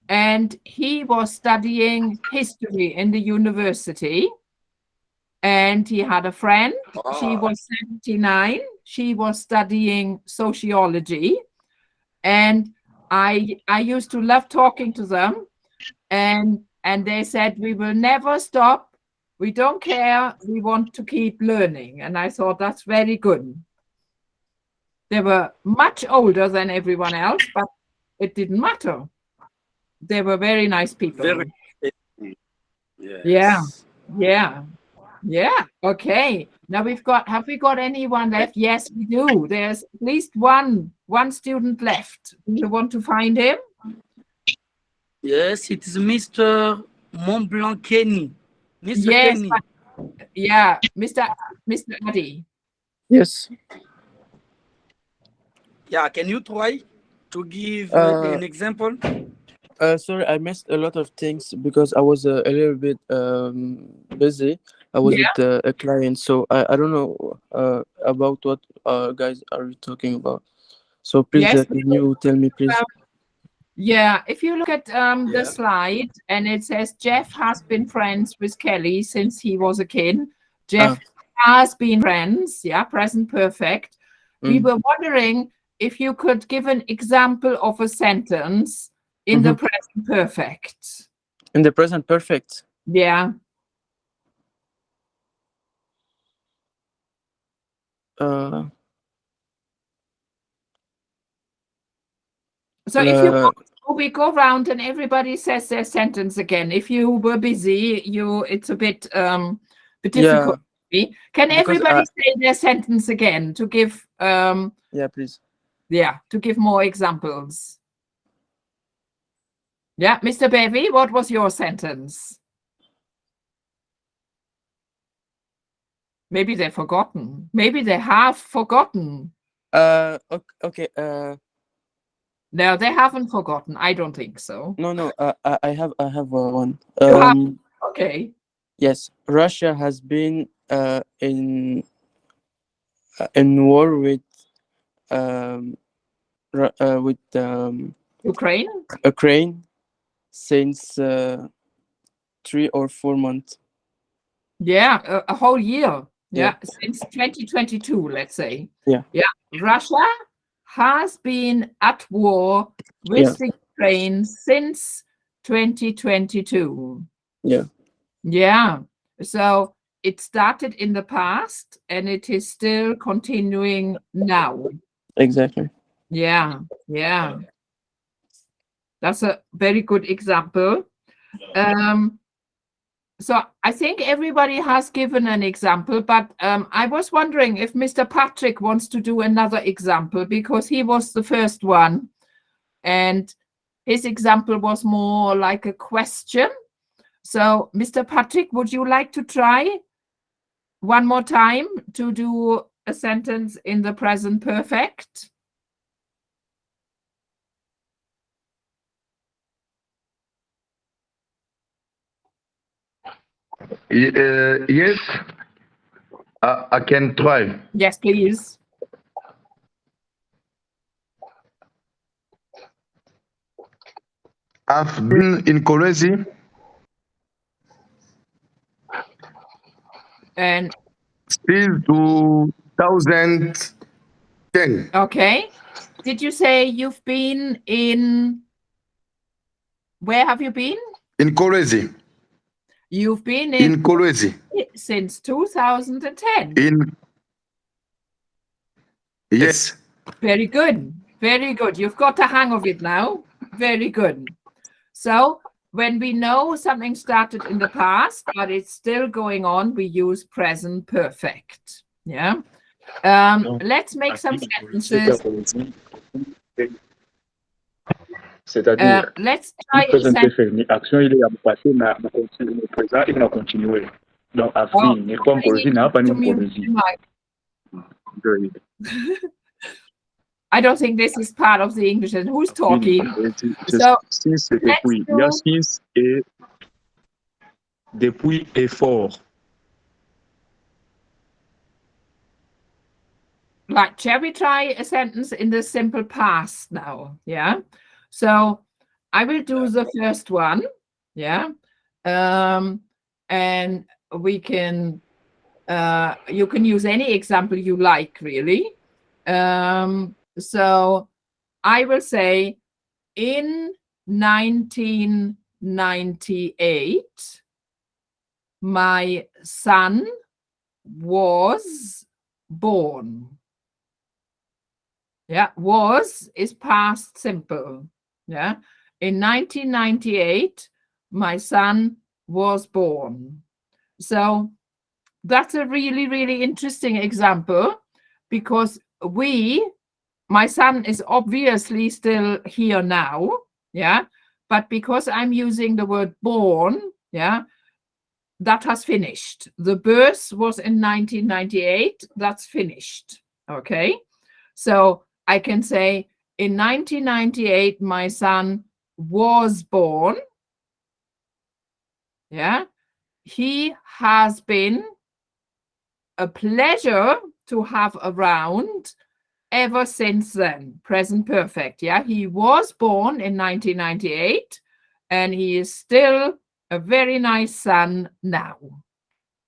and he was studying history in the university. And he had a friend, she was 79, she was studying sociology. And I used to love talking to them. And they said, we will never stop. We don't care. We want to keep learning. And I thought that's very good. They were much older than everyone else, but it didn't matter. They were very nice people. Very. Yes. Yeah. Yeah. Yeah. Okay. Now have we got anyone left? Yes, we do. There's at least one student left. Do you want to find him? Yes, it is Mr. Montblanc Kenny. Mr. Yes. Kenny. Yeah, Mr. Addy. Yes. Yeah, can you try to give an example? Sorry, I missed a lot of things because I was a little bit busy. I was with a client, so I don't know about what guys are you talking about. So please, Yes. can you tell me, please? Yeah, if you look at the slide, and it says Jeff has been friends with Kelly since he was a kid. Jeff has been friends, yeah, present perfect. We were wondering if you could give an example of a sentence in the present perfect. In the present perfect? Yeah. So if we go around and everybody says their sentence again. If you were busy, it's a bit difficult. Yeah. Can everybody say their sentence again to give yeah, please. Yeah, to give more examples. Yeah, Mr. Bevy, what was your sentence? Maybe they've forgotten. Maybe they have forgotten. Okay. No, they haven't forgotten. I don't think so. No. I have one. Okay. Yes, Russia has been in war with Ukraine since 3 or 4 months. Yeah, a whole year. Yeah, since 2022, let's say. Yeah. Russia has been at war with the Ukraine since 2022. Yeah. So it started in the past and it is still continuing now. Exactly. Yeah. That's a very good example. So I think everybody has given an example, but I was wondering if Mr. Patrick wants to do another example because he was the first one. And his example was more like a question. So, Mr. Patrick, would you like to try one more time to do a sentence in the present perfect? Yes, I can try. Yes, please. I've been in Kolwezi And since 2010. okay. Did you say you've been in, where have you been? In Kolwezi. You've been In Kolwezi. since 2010. Yes. Very good. Very good. You've got the hang of it now. Very good. So when we know something started in the past, but it's still going on, we use present perfect. Yeah. Let's make some sentences. C'est-à-dire, Let's try a present sentence. perfect, ni action il est à passé, na continue, le présent il va continuer. Donc, à Oh, fin, ni comme Kolwezi, n'a pas ni Kolwezi. I don't think this is part of the English. And who's talking? So, since et depuis, il y a since et depuis et fort. Like, shall we try a sentence in the simple past now? Yeah. So I will do the first one. Yeah. And we can, you can use any example you like, really. So I will say, in 1998, my son was born. Yeah, was is past simple. Yeah, in 1998, my son was born. So that's a really, really interesting example, because my son is obviously still here now. Yeah, but because I'm using the word born, yeah, that has finished. The birth was in 1998. That's finished. Okay, so I can say, in 1998, my son was born. Yeah, he has been a pleasure to have around ever since then. Present perfect. Yeah, he was born in 1998, and he is still a very nice son now.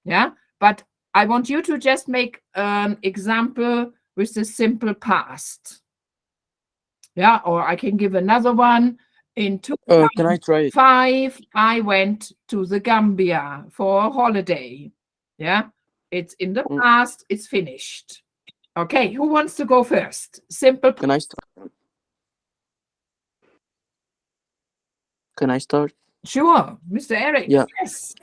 Yeah, but I want you to just make an example with the simple past. Yeah, or I can give another one. In Can I try it? 2005, I went to the Gambia for a holiday. Yeah, it's in the past, it's finished. Okay, who wants to go first? Simple. Can I start? Can I start? Sure, Mr. Eric. Yeah. Yes.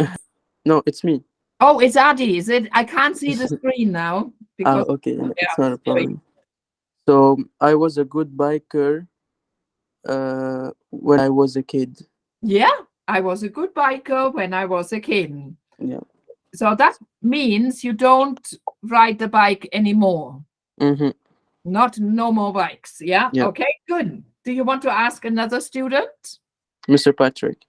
No, it's me. Oh, it's Adi. Is it? I can't see the screen now. Because, okay, it's not a problem. So I was a good biker when I was a kid. Yeah, I was a good biker when I was a kid. Yeah. So that means you don't ride the bike anymore. No more bikes. Yeah? Yeah. Okay, good. Do you want to ask another student? Mr. Patrick.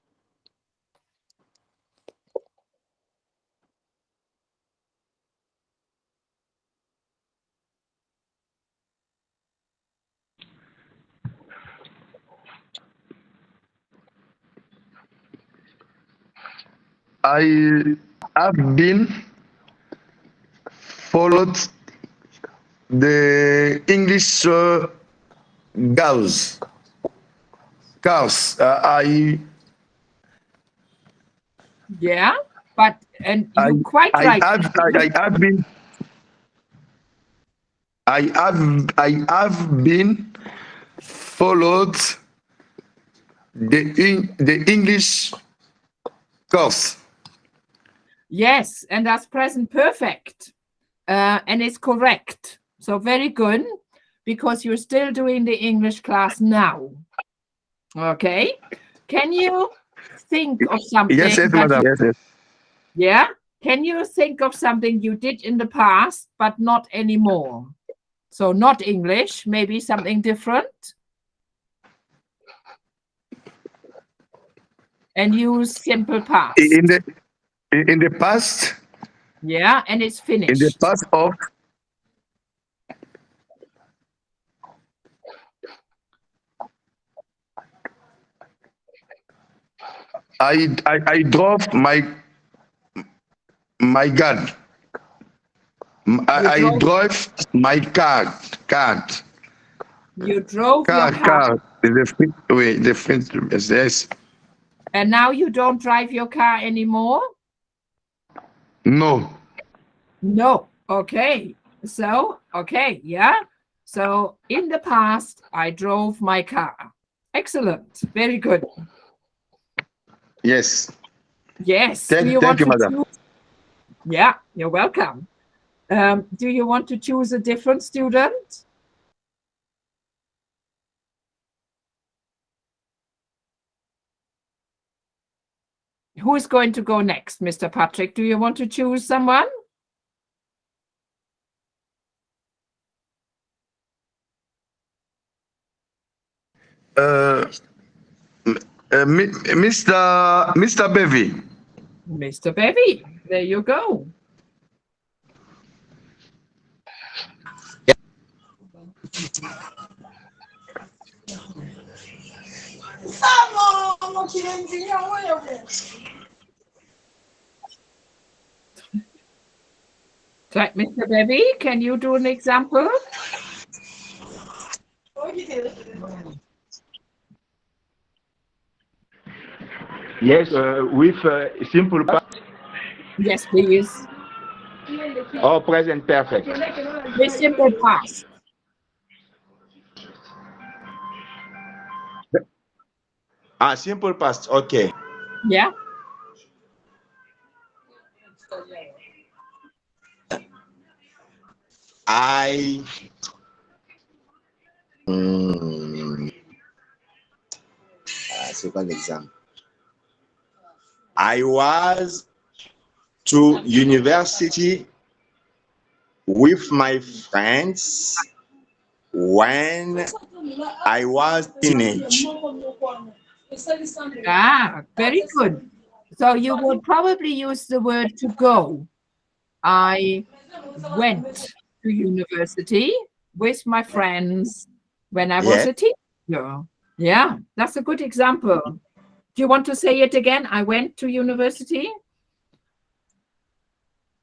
I have been followed the English girls. Cars. Yeah, but and you quite right. I have been followed the English course. Yes, and that's present perfect. And it's correct. So very good, because you're still doing the English class now. Okay. Can you think of something? Yes, madam. Yes. Yeah. Can you think of something you did in the past, but not anymore? So not English, maybe something different? And use simple past. In the past. Yeah, and it's finished. In the past of. I drove my gun. I drove- drove my car. You drove your car. The French, yes. And now you don't drive your car anymore? No. No. Okay. So, okay, yeah. So in the past, I drove my car. Excellent. Very good. Yes. Yes. Thank you, madam. choose? Yeah, you're welcome. Do you want to choose a different student? Who is going to go next, Mr. Patrick? Do you want to choose someone? Mr. Bevy. Mr. Bevy, there you go. Right, Mr. Bevy, can you do an example? Yes, with simple past Yes, please. or present perfect. With simple past. Simple past. Okay. Yeah. Second example. I was to university with my friends when I was teenage. Very good. So you would probably use the word to go. I went to university with my friends when I was a teenager. Yeah, that's a good example. Do you want to say it again? I went to university.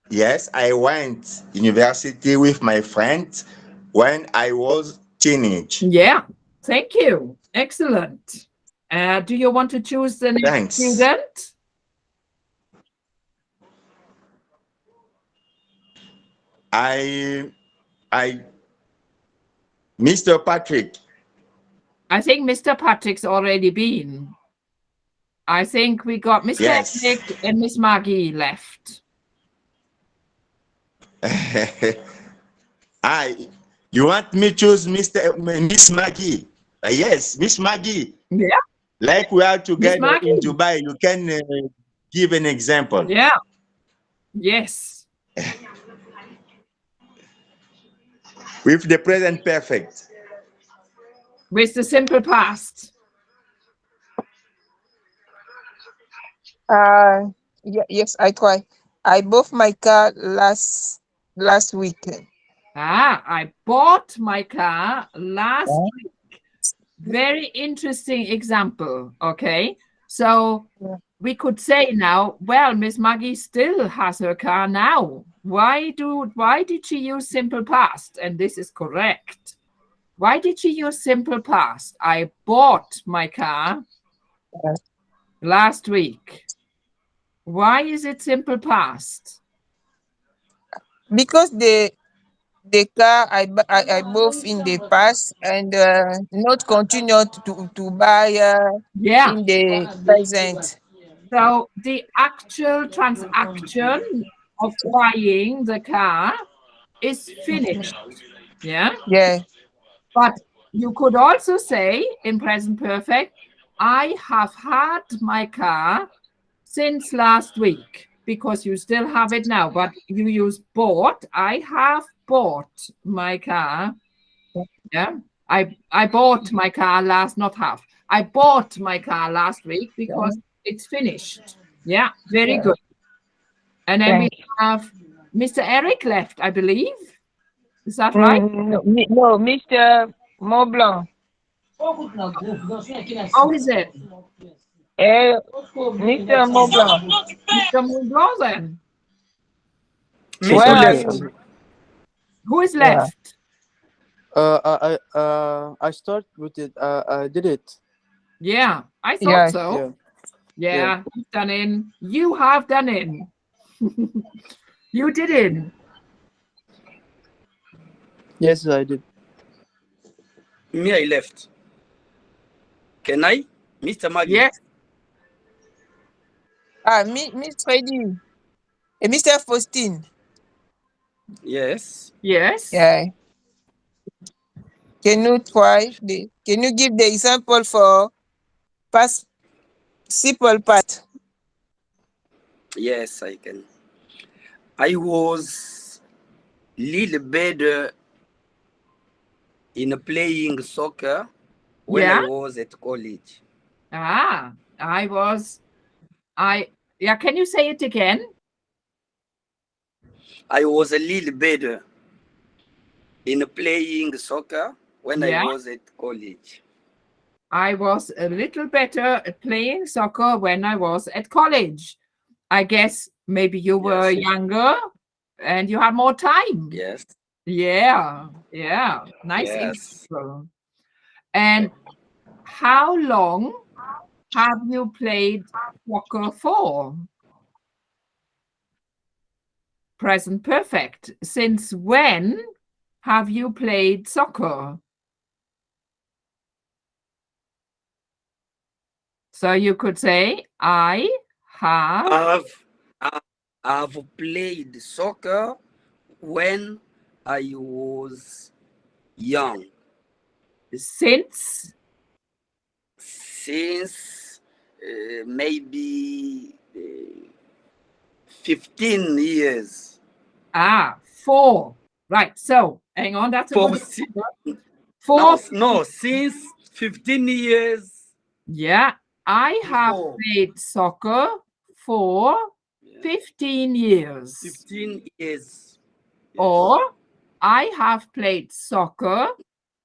Yes, I went university with my friends when I was teenage. Yeah, thank you. Excellent. Do you want to choose the next Thanks. student? Mr. Patrick. I think Mr. Patrick's already been. I think we got Mr. Yes. Nick and Miss Maggie left. You want me to choose Miss Maggie? Yes, Miss Maggie. Yeah. Like we are together in Dubai, you can give an example. Yeah. Yes. With the present perfect. With the simple past. Yes, I try. I bought my car last weekend. I bought my car last week. Very interesting example. Okay. So we could say now, well, Miss Maggie still has her car now. Why did she use simple past? And this is correct. Why did she use simple past? I bought my car last week. Why is it simple past? Because the car I bought in the past and not continue to buy in the present. So the actual transaction of buying the car is finished. Yeah. Yeah. But you could also say in present perfect, I have had my car since last week, because you still have it now, but you use bought. I have bought my car. Yeah. I bought my car I bought my car last week because it's finished. Yeah, very good. And then we have Mr. Eric left, I believe. Is that right? No, Mr. Montblanc. How is it? Mr. Moblan, Mr. Montblanc then. Me where too are left. you? Who is Yeah. left? I start with it. I did it. Yeah, I thought Yes. so. Yeah. Yeah, you've done it. You have done it. You did it. Yes, I did. Me, I left. Can I? Mr. Maggie? Yes. Miss Freddy. Mr. Faustin. Yes. Yes. Yeah. Can you can you give the example for past simple past? Yes, I can. I was little better in playing soccer when I Yeah. was at college. Ah, yeah, can you say it again? I was a little better in playing soccer when I Yeah. was at college. I was a little better at playing soccer when I was at college. I guess maybe you were Yes. younger and you had more time. Yes. Yeah. Yeah. Nice Yes. example. And how long have you played soccer for? Present perfect. Since when have you played soccer? So you could say, I have I've played soccer when I was young. since Since maybe 15 years. 4. Right. So hang on, that's a For, good si- example. 4. no, since 15 years Yeah, I have before. played soccer for 15 years. 15 years. Yes. Or I have played soccer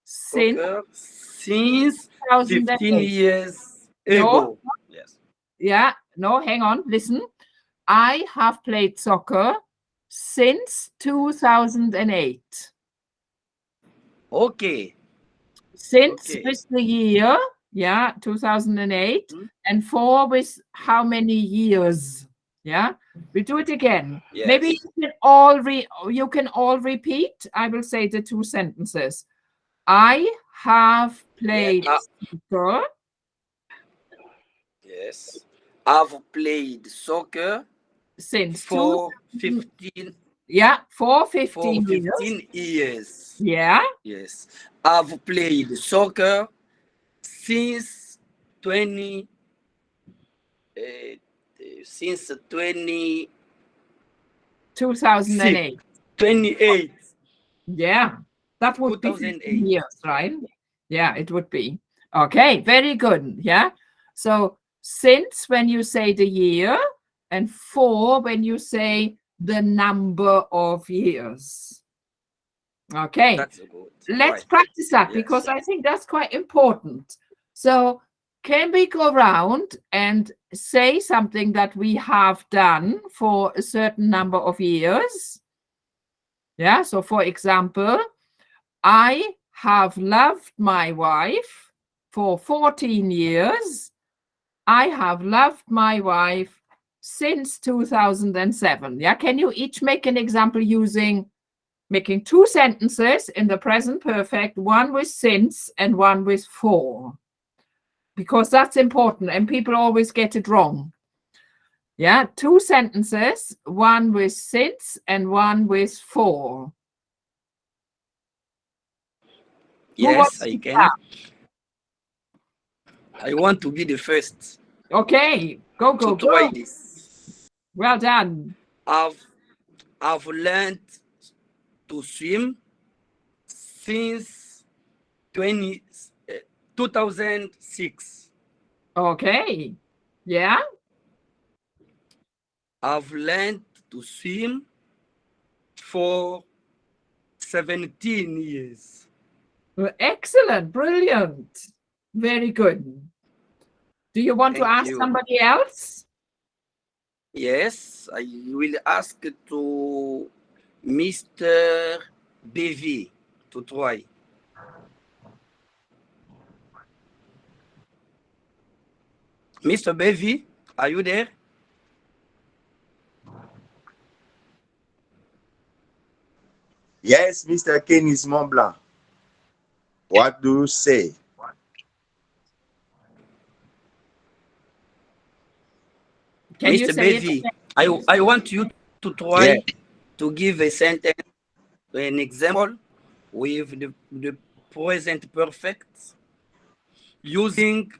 since Soccer since 15 2008. years No. ago. Yes. Yeah, no, hang on, listen. I have played soccer since 2008. Okay. Since Okay. with the year, yeah, 2008, and 4 with how many years? Yeah, we do it again. Yes. Maybe you can all repeat. I will say the 2 sentences. I have played soccer. Yes. I've played soccer Since for 15 for for 15 years. 15 years. Yeah. Yes. I've played soccer since 20 since 2008. 28. Yeah, that would be 15 2008. years, right? Yeah, it would be. Okay, very good. Yeah. So since when you say the year, and 4 when you say the number of years. Okay. That's good. Let's Right. practice that Yes. because I think that's quite important. So can we go around and say something that we have done for a certain number of years? Yeah, so for example, I have loved my wife for 14 years. I have loved my wife since 2007. Yeah, can you each make an example making 2 sentences in the present perfect, one with since and one with for? Because that's important and people always get it wrong. Yeah, 2 sentences, one with since and one with for. Yes, I can. I want to be the first. Okay, go. Try this. Well done. I've learned to swim since 2006. Okay. Yeah. I've learned to swim for 17 years. Excellent. Brilliant. Very good. Do you want to Thank ask you. somebody else? Yes, I will ask to Mr. BV to try. Mr. BV, are you there? Yes, Mr. Kenis Mont Blanc. What do you say? Can you Mr. say it BV, again? I want you to try Yeah. to give a sentence, an example with the present perfect using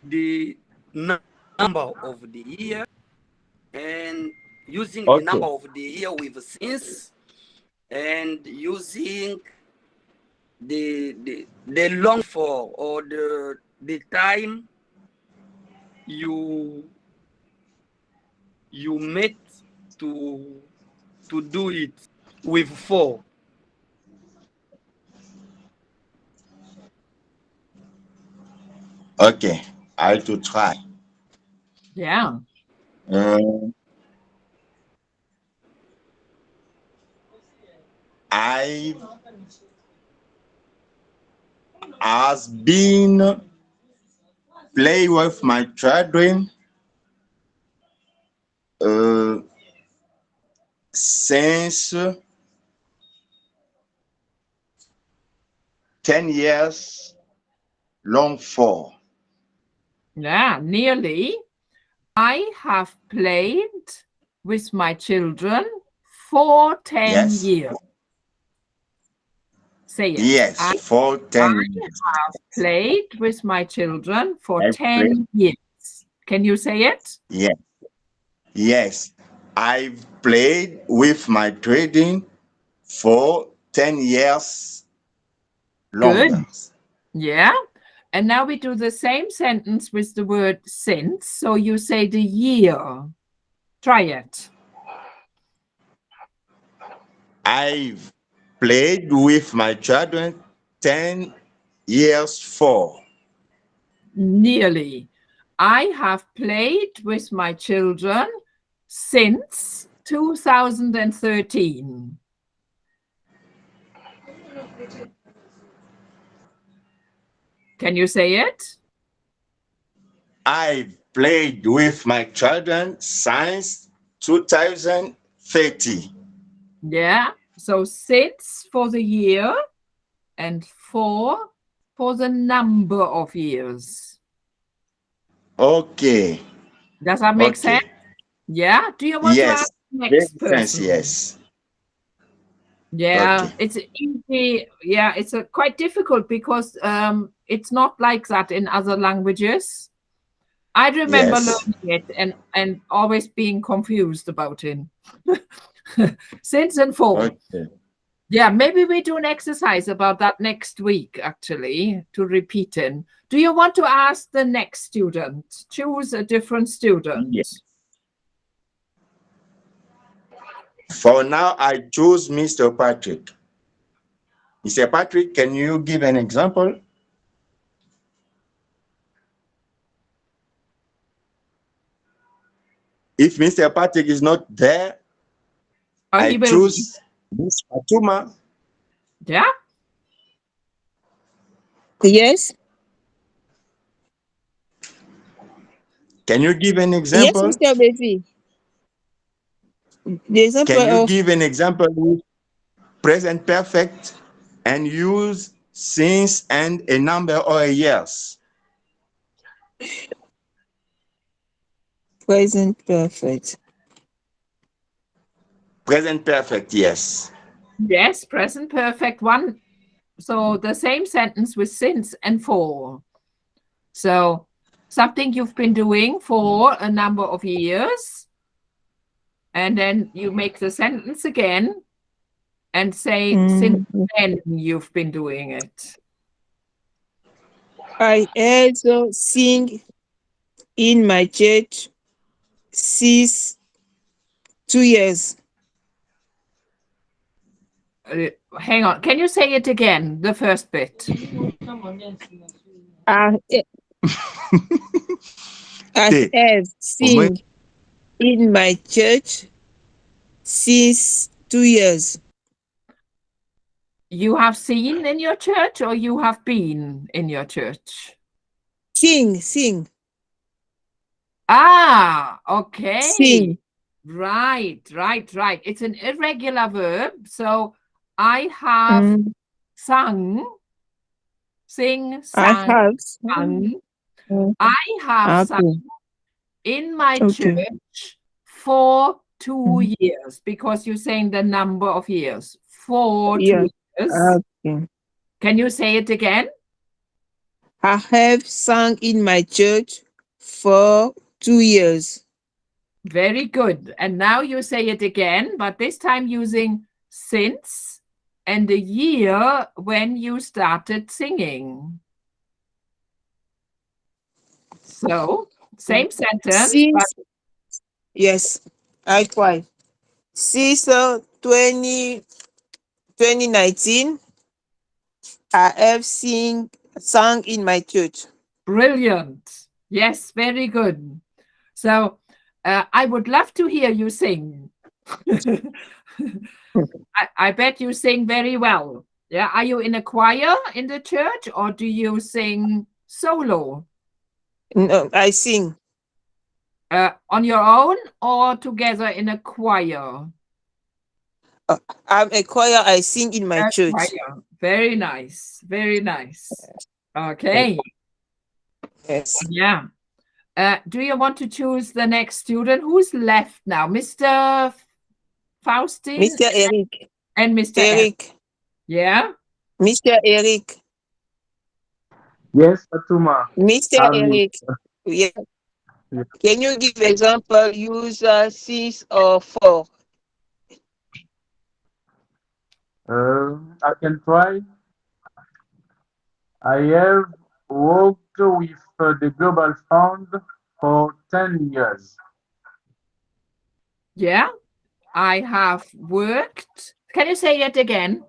the number of the year and using the Okay. number of the year with since and using the long for or the time you met to do it with for. Okay. I to try. Yeah. I has been play with my children since 10 years long for. Yeah, nearly. I have played with my children for 10 Yes. years. Say it. Yes, I for 10 years. have played with my children for I 10 years. Can you say it? Yes. Yes. I've played with my trading for 10 years longer. Good. Yeah. And now we do the same sentence with the word since. So you say the year. Try it. I've played with my children 10 years for. Nearly. I have played with my children since 2013. Can you say it? I've played with my children since 2030. Yeah. So since for the year and for the number of years. Okay. Does that make Okay. sense? Yeah. Do you want to Yes. ask the Makes next sense. person? Yes. Yeah, Okay. it's easy. Yeah, it's quite difficult because it's not like that in other languages. I remember Yes. learning it and always being confused about it. Since and for. Okay. Yeah, maybe we do an exercise about that next week, actually, to repeat it. Do you want to ask the next student? Choose a different student. Yes. For now, I choose Mr. Patrick. Mr. Patrick, can you give an example? If Mr. Patrick is not there, I He will choose Miss Fatuma. Yeah? Yes. Can you give an Yes, example? Mr. Bevi. The example Can you of give an example with present perfect and use since and a number or a years? present perfect. Present perfect, yes. Yes, present perfect one. So the same sentence with since and for. So something you've been doing for a number of years. And then you make the sentence again and say, since then you've been doing it. I also sing in my church since 2 years. Hang on. Can you say it again, the first bit? I have sing in my church since 2 years. You have seen in your church or you have been in your church? Sing. Ah, okay. Sing. Right. It's an irregular verb. So I have sung, sing, sang, I have sung. Mm. I have Okay. sung in my Okay. church for 2 years, because you're saying the number of years. For 2 Yes. years. Okay. Can you say it again? I have sung in my church for 2 years. Very good. And now you say it again, but this time using since and the year when you started singing. So, same sentence. Since, yes, I try. Since 2019, I have sung in my church. Brilliant. Yes, very good. So, I would love to hear you sing. I bet you sing very well. Yeah. Are you in a choir in the church or do you sing solo? No, I sing. On your own or together in a choir? I'm a choir. I sing in my church. Choir. Very nice. Very nice. Okay. Yes. Yeah. Do you want to choose the next student? Who's left now? Mr. Faustin? Mr. Eric. And Mr. Eric. Yeah? Mr. Eric. Yes, Fatuma. Mr. Eric. Yeah. Yeah. Can you give example? Use 6 or 4. I can try. I have worked with the Global Fund for 10 years. Yeah. I have worked. Can you say it again?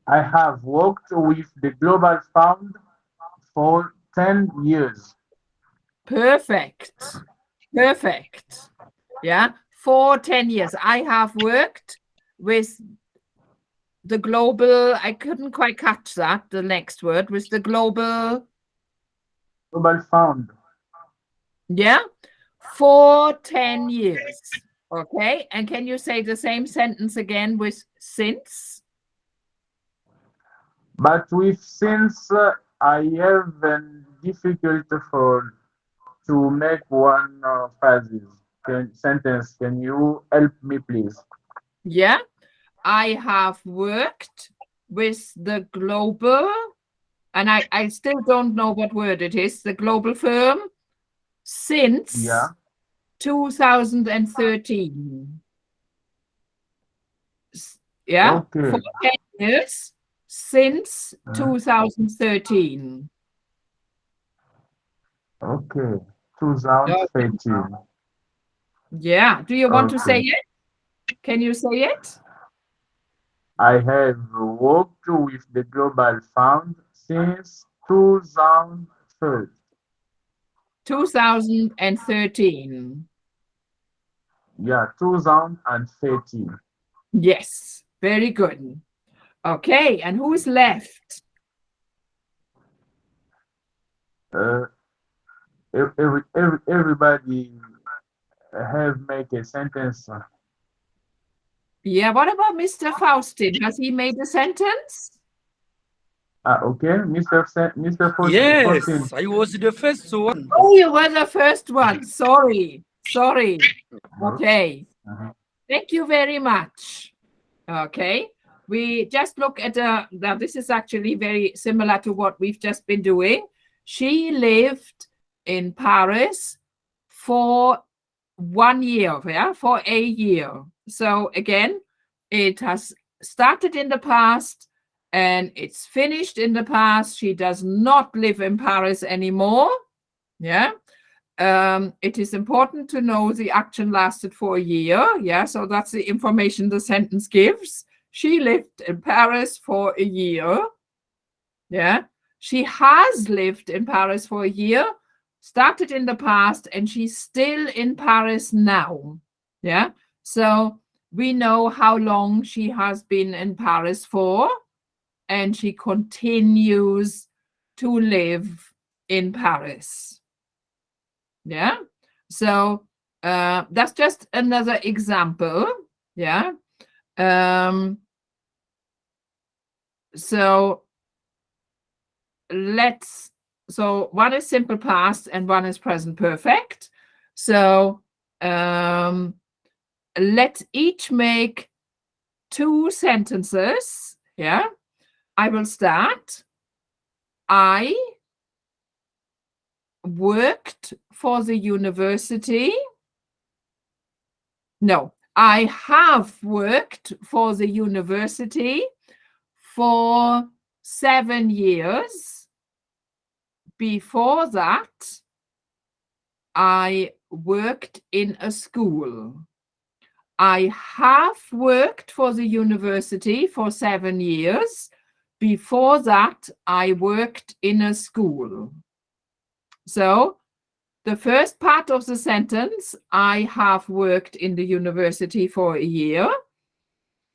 I have worked with the Global Fund for 10 years. Perfect. Perfect. Yeah. For 10 years. I have worked with the global, I couldn't quite catch that, the next word, was the global Fund. Yeah, for 10 years. Okay, and can you say the same sentence again with since? But with since I have difficulty to make one sentence. Can you help me, please? Yeah, I have worked with the global, and I still don't know what word it is, the global firm, since 2013. Yeah, Okay. for 10 years, since 2013. Okay, 2013. Yeah, do you want to say it? Can you say it? I have worked with the Global Fund since 2013. 2013. Yeah, 2013. Yes, very good. Okay, and who's left? Everybody have make a sentence. Yeah, what about Mr. Faustin? Has he made a sentence? Okay, Mr. Faustin. Yes, I was the first one. Oh, you were the first one. Sorry. Okay. Thank you very much. Okay. We just look at now this is actually very similar to what we've just been doing. She lived in Paris for 1 year, for a year. So again, it has started in the past and it's finished in the past. She does not live in Paris anymore. Yeah. It is important to know the action lasted for a year. Yeah. So that's the information the sentence gives. She lived in Paris for a year. Yeah. She has lived in Paris for a year, started in the past and she's still in Paris now. Yeah. So we know how long she has been in Paris for, and she continues to live in Paris. Yeah. So that's just another example. Yeah. So one is simple past and one is present perfect. So let's each make 2 sentences. Yeah. I will start. I worked for the university. No, I have worked for the university for 7 years. Before that, I worked in a school. I have worked for the university for 7 years. Before that, I worked in a school. So the first part of the sentence, I have worked in the university for a year,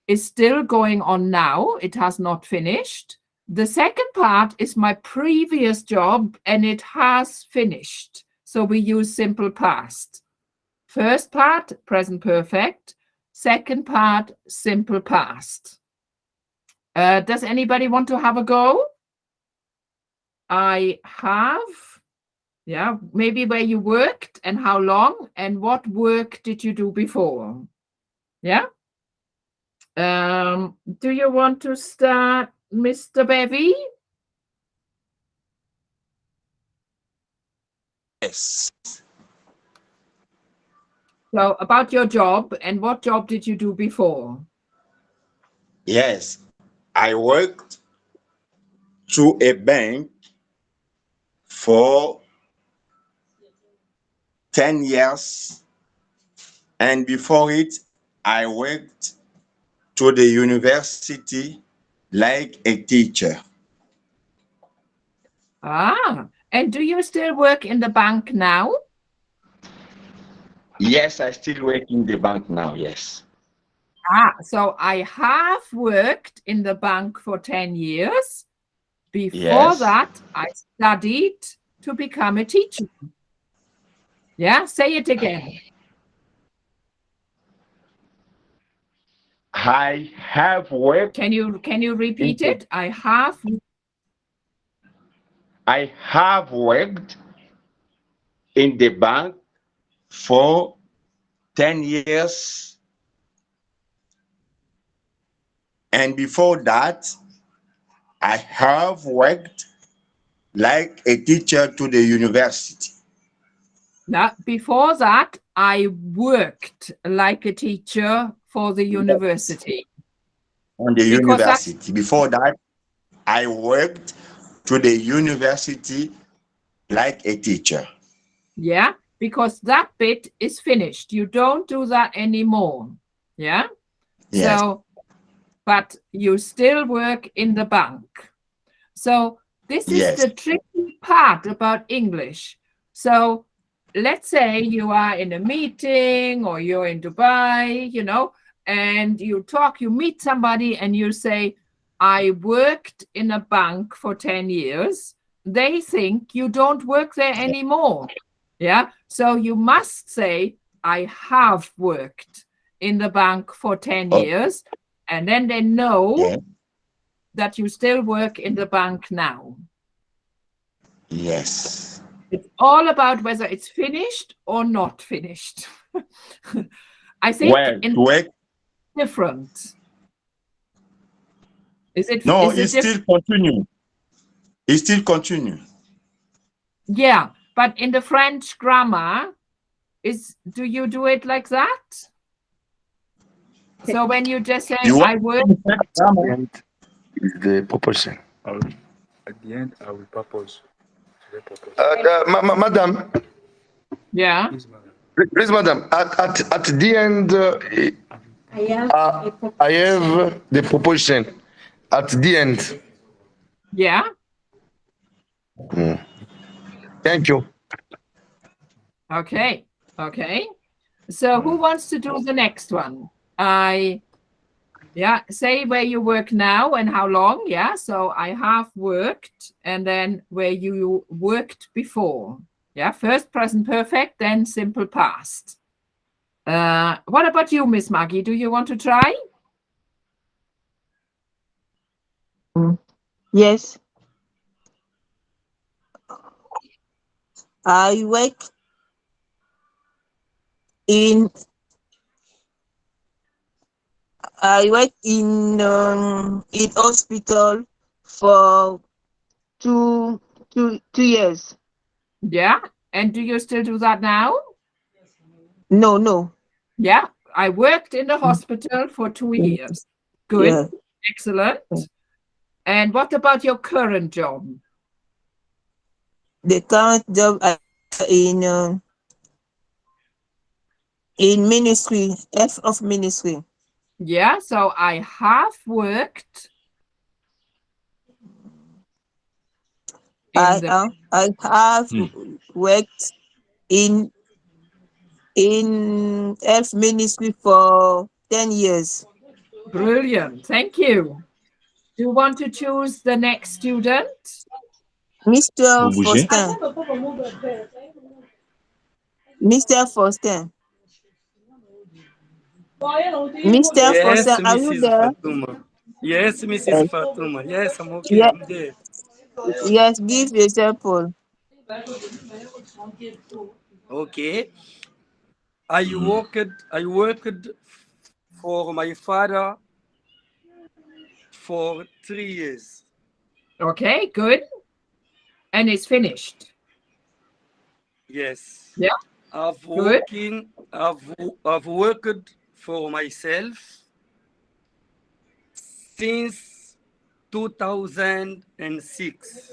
is still going on now. It has not finished. The second part is my previous job and it has finished. So we use simple past. First part, present perfect. Second part, simple past. Does anybody want to have a go? I have. Yeah, maybe where you worked and how long and what work did you do before? Yeah. Do you want to start, Mr. Bevy? Yes. So about your job and what job did you do before? Yes. I worked to a bank for 10 years. And before it, I worked to the university like a teacher. Ah, and do you still work in the bank now? Yes, I still work in the bank now, yes. Ah, so I have worked in the bank for 10 years. Before Yes. that, I studied to become a teacher. Yeah, say it again. I have worked. Can you repeat it? I have worked in the bank for 10 years. And before that, I have worked like a teacher to the university. Now, before that, I worked like a teacher for the university. On the Because university. Before that, I worked to the university like a teacher. Yeah, because that bit is finished. You don't do that anymore. Yeah. Yes. So, but you still work in the bank. So this is Yes. the tricky part about English. So let's say you are in a meeting or you're in Dubai, you know, and you meet somebody and you say, I worked in a bank for 10 years. They think you don't work there anymore. Yeah. So you must say, I have worked in the bank for 10 years. And then they know that you still work in the bank now. Yes. It's all about whether it's finished or not finished. I think different. Is it? No, is it still continue. It still continue. Yeah, but in the French grammar, do you do it like that? So when you just say I work, Is the proportion. At the end, I will propose. Madam, yeah, please, madam, at the end, I have the proportion at the end. yeah. Thank you. Okay. Okay. So who wants to do the next one? Yeah, say where you work now and how long. Yeah, so I have worked, and then where you worked before. Yeah, first present perfect, then simple past. What about you, Miss Maggie? Do you want to try? Yes. I work in in hospital for two years. Yeah, and do you still do that now? No. Yeah, I worked in the hospital for 2 years. Good, Yeah. excellent. And what about your current job? The current job in ministry, F of ministry. Yeah, so I have worked in the I have worked in F ministry for 10 years. brilliant. Thank you. Do you want to choose the next student? Mr. Vous bougez? Faustin. Mr. Faustin. Mr. Yes, Faustin, are you Mrs. there? Fatuma. Yes, Mrs. Yes. Fatuma. Yes, I'm okay. Yeah. I'm there. Yes, give a sample. Okay. I worked for my father for 3 years. Okay, good. And it's finished. Yes. Yeah. I've Good. worked for myself since 2006.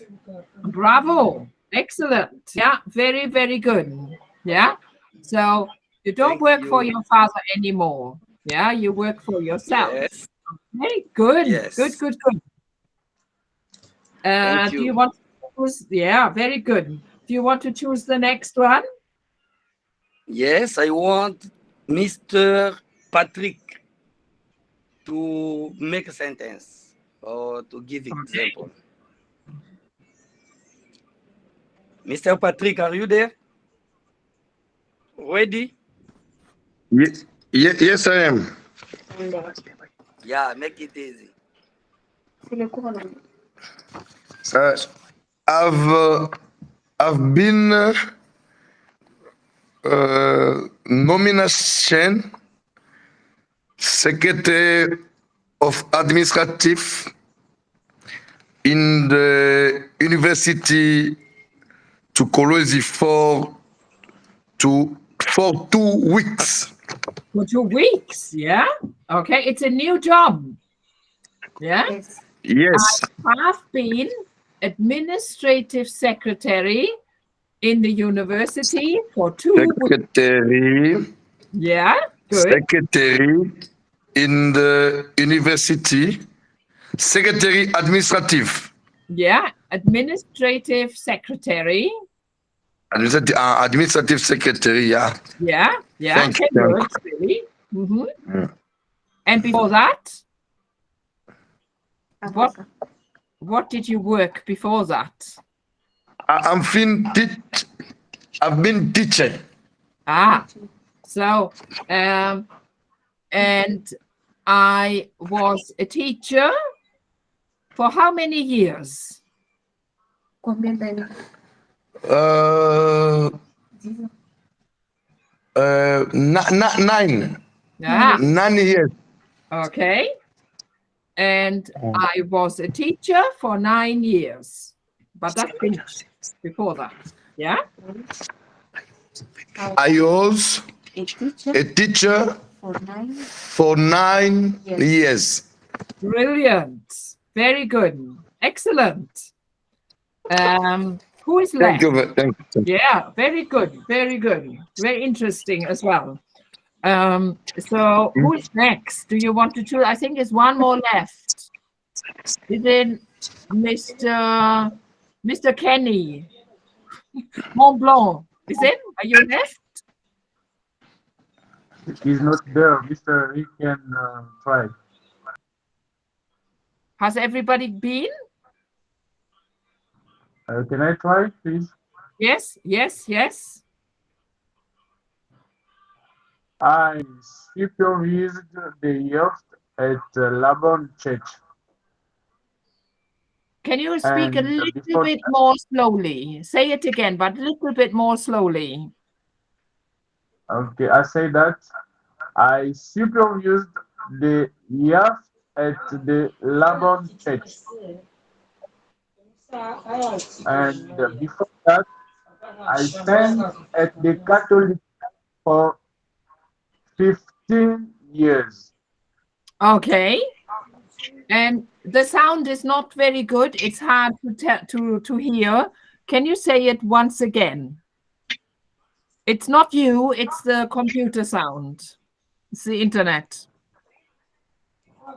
Bravo. Excellent. Yeah, very, very good. Yeah. So you don't Thank work for you. your father anymore. Yeah, you work for yourself. Yes. Very good. Yes. Good. Thank Do you you. want to choose? Yeah, very good. Do you want to choose the next one? Yes, I want Mr. Patrick to make a sentence or to give example. Mr. Patrick, are you there? Ready? Yes, I am. Yeah, make it easy. I've been nomination secretary of administrative in the university to Colosi for 2 weeks. For 2 weeks. Yeah. Okay. It's a new job. Yeah. Yes. I have been administrative secretary in the university for 2 weeks. Secretary. Yeah, good. Secretary in the university. Secretary administrative. Yeah, administrative secretary. Administrative secretary, yeah. Yeah. Thank Okay, you. works really. And before that, what did you work before that? I've been teaching. So and I was a teacher for how many years? 9 years. Okay. And I was a teacher for 9 years, but that finished before that. Yeah. I was a teacher for 9 years. Brilliant. Very good. Excellent. Who is left? Thank you. Yeah, very good. Very good. Very interesting as well. So who's next? Do you want to choose? I think there's one more left. Is it Mr. Kenny? Mont Blanc. Is it? Are you left? He's not there. Mr. He can try. Has everybody been? Can I try, please? Yes, yes, yes. I supervised the youth at Laban Church. Can you speak a And little before bit that, more slowly? Say it again, but a little bit more slowly. okay, I say that I supervised the youth at the Laban Church. And before that, I sang at the Catholic for 15 years. Okay. And the sound is not very good. It's hard to hear. Can you say it once again? It's not you, it's the computer sound. It's the internet.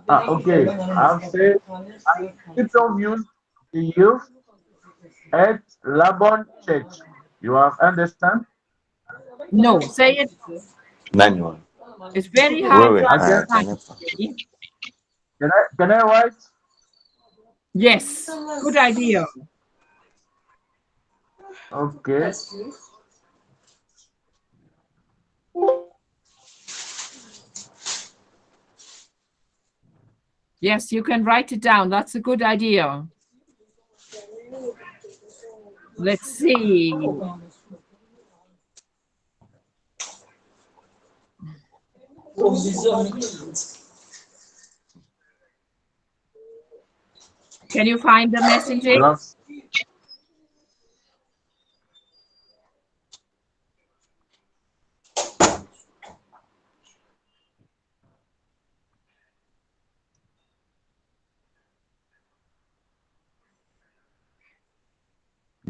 Okay, I've said I supervised the youth at Laban Church. You have understand? No, say it. Manual. It's very Wait, hard wait. to understand. Can I write? Yes, good idea. Okay. Yes, you can write it down. That's a good idea. Let's see. Can you find the messaging?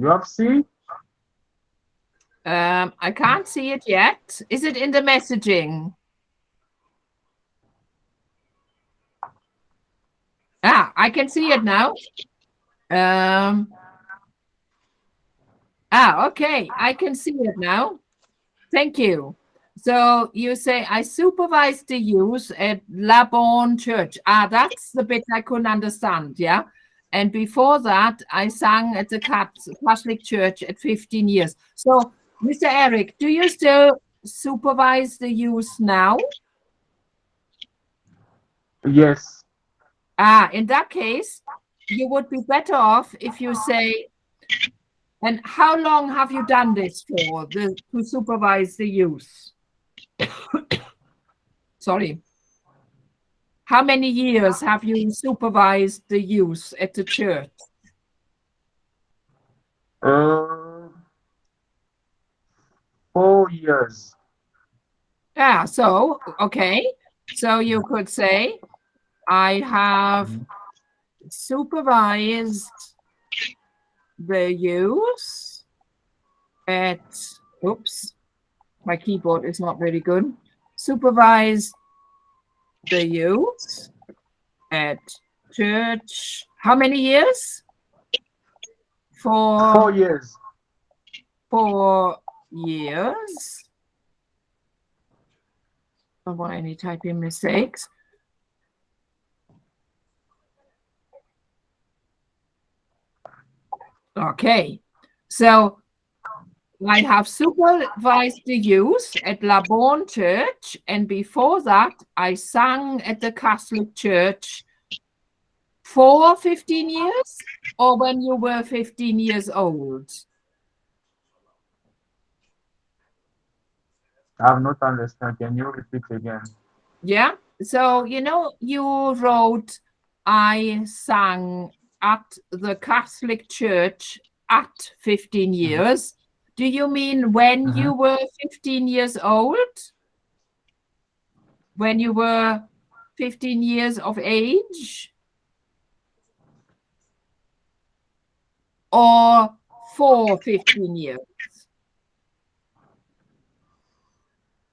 You have seen? I can't see it yet. Is it in the messaging? Ah, I can see it now. Okay, I can see it now. Thank you. So you say, I supervise the youth at Laban Church. Ah, that's the bit I couldn't understand, yeah? And before that, I sang at the Catholic Church at 15 years. So, Mr. Eric, do you still supervise the youth now? Yes. Ah, in that case, you would be better off if you say, and how long have you done this for, to supervise the youth? Sorry. How many years have you supervised the youth at the church? 4 years. Yeah, so, okay. So you could say, I have supervised the youth at, oops, my keyboard is not very good. Supervised the youth at church. How many years? 4 years. 4 years. Don't want any typing mistakes. Okay, so I have supervised the youth at Laban Church, and before that, I sang at the Catholic Church for 15 years, or when you were 15 years old? I have not understand. Can you repeat again? Yeah, so, you know, you wrote, I sang at the Catholic Church at 15 years. Do you mean when you were 15 years old? When you were 15 years of age? Or for 15 years?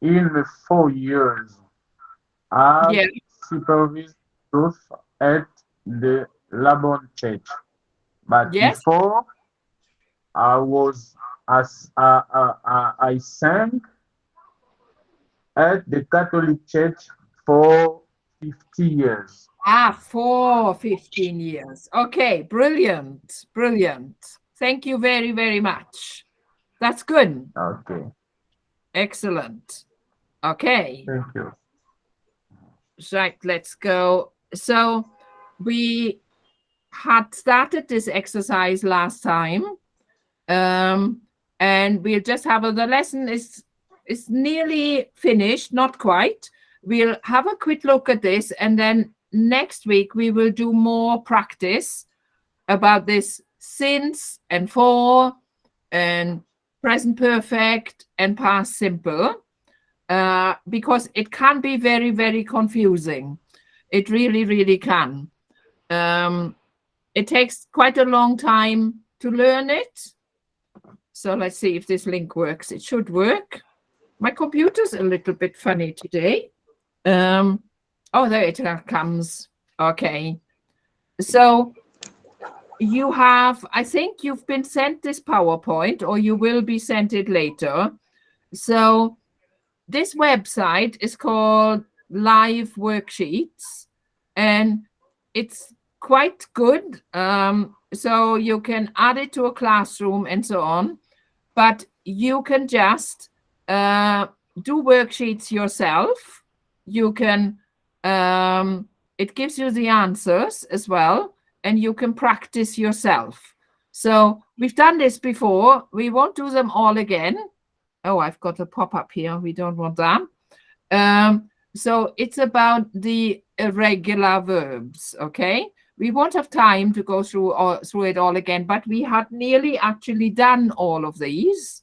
In the 4 years, I supervised youth at the Laban Church. But before, I was as I sang at the Catholic Church for 50 years. For 15 years. Okay, brilliant, brilliant. Thank you very, very much. That's good. Okay. Excellent. Okay. Thank you. Right, let's go. So we had started this exercise last time. And we'll just have the lesson is nearly finished, not quite. We'll have a quick look at this, and then next week we will do more practice about this since and for and present perfect and past simple, because it can be very, very confusing. It really, really can. It takes quite a long time to learn it. So let's see if this link works. It should work. My computer's a little bit funny today. Oh, there it comes. Okay. So you have, I think you've been sent this PowerPoint, or you will be sent it later. So this website is called Live Worksheets, and it's quite good. So you can add it to a classroom and so on, but you can just do worksheets yourself. You can, it gives you the answers as well, and you can practice yourself. So we've done this before. We won't do them all again. Oh, I've got a pop-up here. We don't want that. So it's about the irregular verbs, okay? We won't have time to go through it all again, but we had nearly actually done all of these.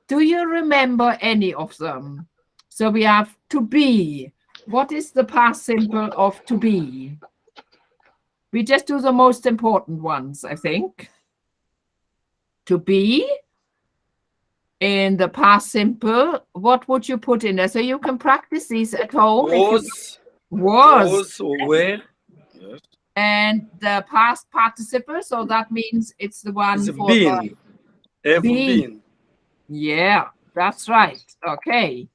Do you remember any of them? So we have to be. What is the past simple of to be? We just do the most important ones, I think. To be. In the past simple, what would you put in there? So you can practice these at home. Was. Or were. Yes. And the past participle, so that means it's the one It's for been. Have been. Yeah, that's right. Okay.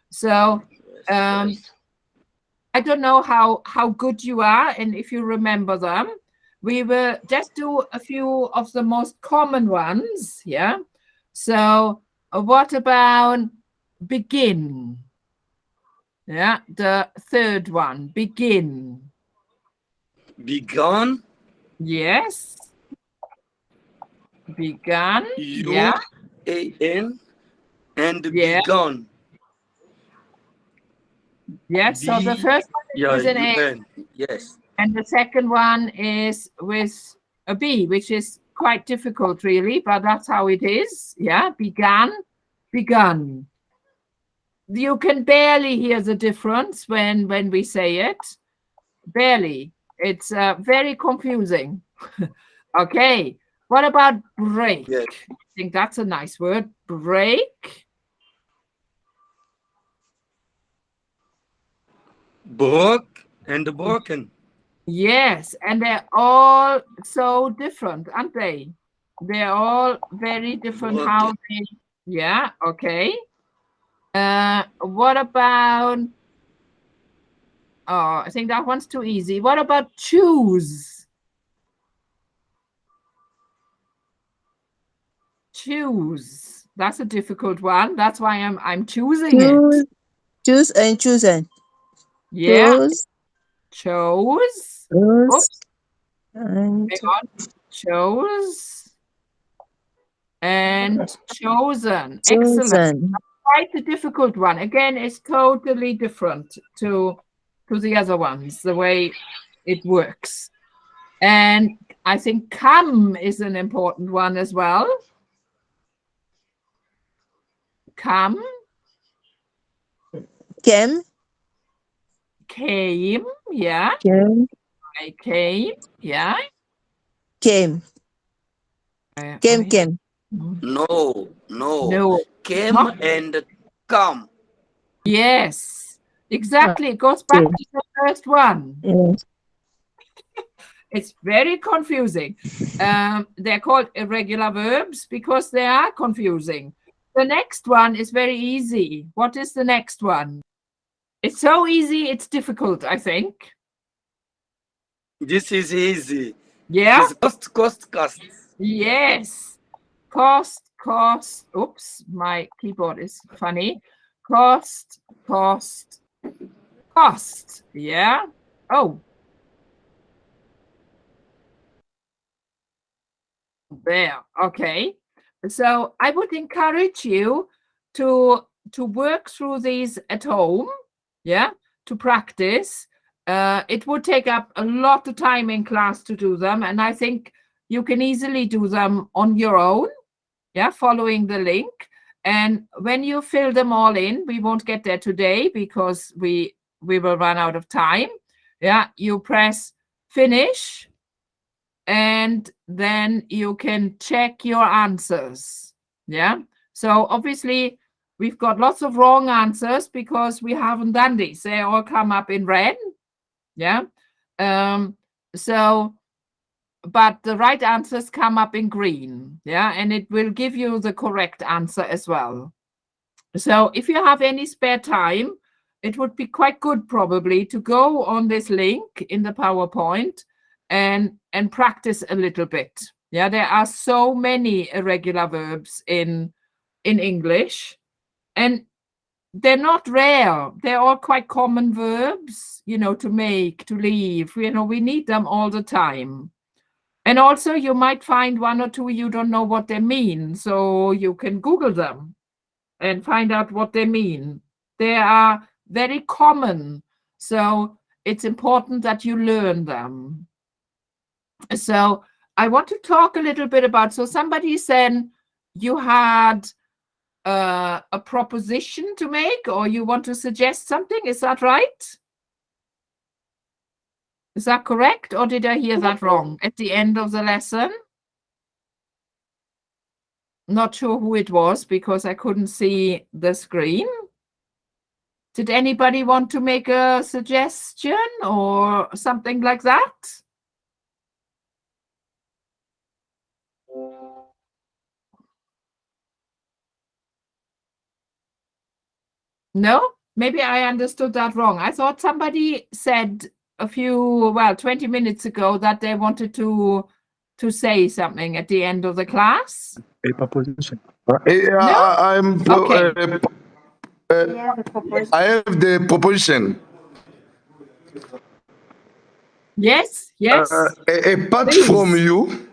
So I don't know how good you are and if you remember them. We will just do a few of the most common ones. Yeah. So what about begin? Yeah, the third one, begin. Begun. Yes. Begun. U-A-N and begun. Yes, so the first one is an A. Yes. And the second one is with a B, which is quite difficult, really, but that's how it is. Yeah, began, begun. You can barely hear the difference when we say it. Barely. It's very confusing. Okay. What about break? Yes. I think that's a nice word. Break. Broke and broken. Yes, and they're all so different, aren't they? They're all very different. Okay. How they, yeah, okay. What about, oh, I think that one's too easy. What about choose? Choose. That's a difficult one. That's why I'm choosing it. Choose and chosen. Yeah. Chose. Oops. And chose and chosen. Excellent. Quite a difficult one. Again, it's totally different to the other ones, the way it works. And I think come is an important one as well. Come. Came. Came. Yeah. Came. I came. Yeah. Came. Came. No. Came and come. Yes, exactly. It goes back to the first one. Yes. It's very confusing. They're called irregular verbs because they are confusing. The next one is very easy. What is the next one? It's so easy, it's difficult, I think. This is easy. Yeah? This is cost. Yes. Cost. Oops, my keyboard is funny. Cost. Yeah. Oh. There. Okay. So I would encourage you to work through these at home. Yeah. To practice. It would take up a lot of time in class to do them, and I think you can easily do them on your own. Yeah, following the link. And when you fill them all in, we won't get there today because we will run out of time. Yeah, you press finish, and then you can check your answers. Yeah, so obviously we've got lots of wrong answers because we haven't done these. They all come up in red. Yeah, so but the right answers come up in green. Yeah, and it will give you the correct answer as well. So if you have any spare time, it would be quite good probably to go on this link in the PowerPoint and practice a little bit. Yeah, there are so many irregular verbs in English, and they're not rare. They're all quite common verbs, you know, to make, to leave. You know, we need them all the time. And also you might find one or two you don't know what they mean, so you can Google them and find out what they mean. They are very common, so it's important that you learn them. So I want to talk a little bit about, so somebody said you had a proposition to make, or you want to suggest something, is that right? Is that correct, or did I hear that wrong at the end of the lesson? Not sure who it was because I couldn't see the screen. Did anybody want to make a suggestion or something like that? No? Maybe I understood that wrong. I thought somebody said 20 minutes ago that they wanted to say something at the end of the class. A proposition. No? Okay. I have the proposition. Yes. A part Please. from you.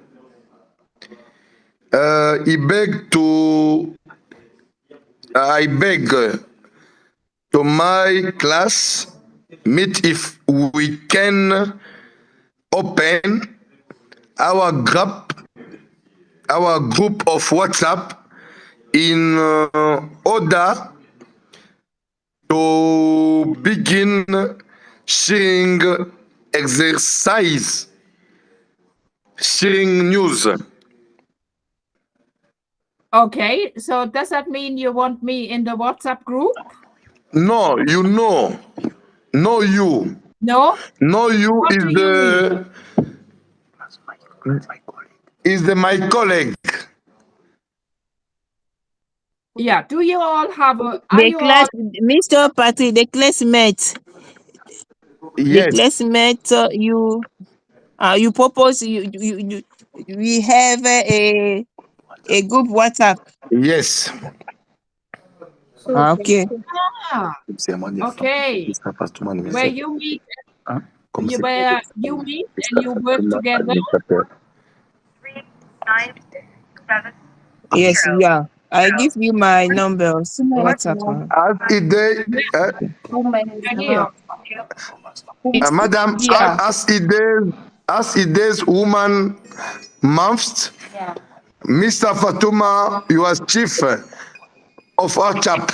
I beg to my class meet if we can open our group of WhatsApp in order to begin sharing exercise, sharing news. Okay, so does that mean you want me in the WhatsApp group? No, you know. No, you. No? No, you What is do you mean? My colleague. Yeah, do you all have a... Mr. Patrick, the classmate. Yes. The classmate, you propose, we have a group WhatsApp. Yes. Okay. Okay. Where you meet and you work together? Yes, yeah. I give you my numbers. WhatsApp. Madam, Yeah. as it is woman month, Mr. Fatuma, you are chief of WhatsApp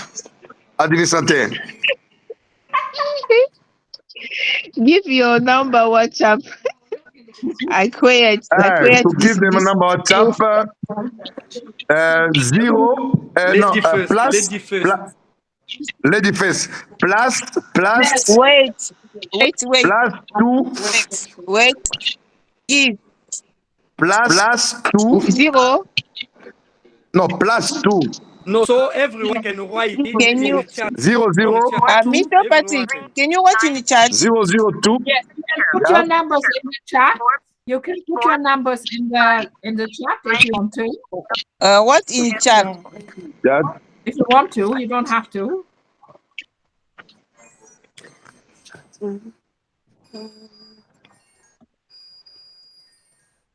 administrator. Give your number WhatsApp. I create. To give them a number WhatsApp 0 Lady first. Lady first plus Wait. plus 2 Wait. Give. plus 2. 0. No, plus 2. No, so everyone can write it Can in you, the chat. 0, On 0, chat. Mr. Everyone Patrick, can. can you watch in the chat? 0, 0, 2. Yes, you can put Yeah. your numbers in the chat. You can put your numbers in the chat if you want to. What in the chat? That. If you want to, you don't have to.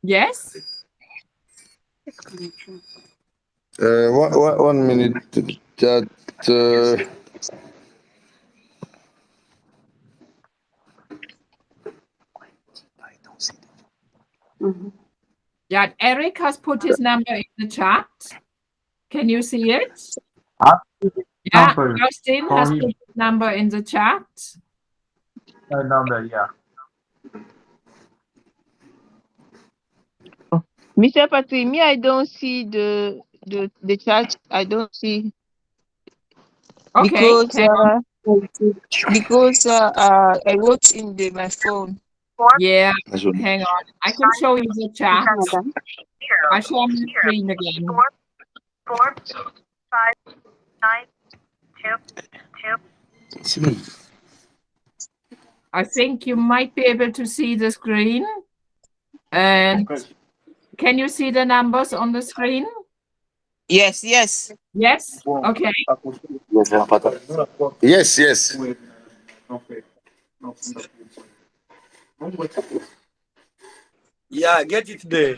Yes. 1 minute. That. Yeah, Eric has put his number in the chat. Can you see it? Yeah, Number Austin for has him. put his number in the chat. Number, yeah. Mr. Patrick, me, I don't see the chat. I don't see. Okay, Because I wrote in my phone. yeah, hang on. I can show you the chat. I share my screen again. 4, 5, 9, 2, 2. I think you might be able to see the screen. And can you see the numbers on the screen? Yes, yes. Yes? Okay. Yes, yes. Yeah, get it there.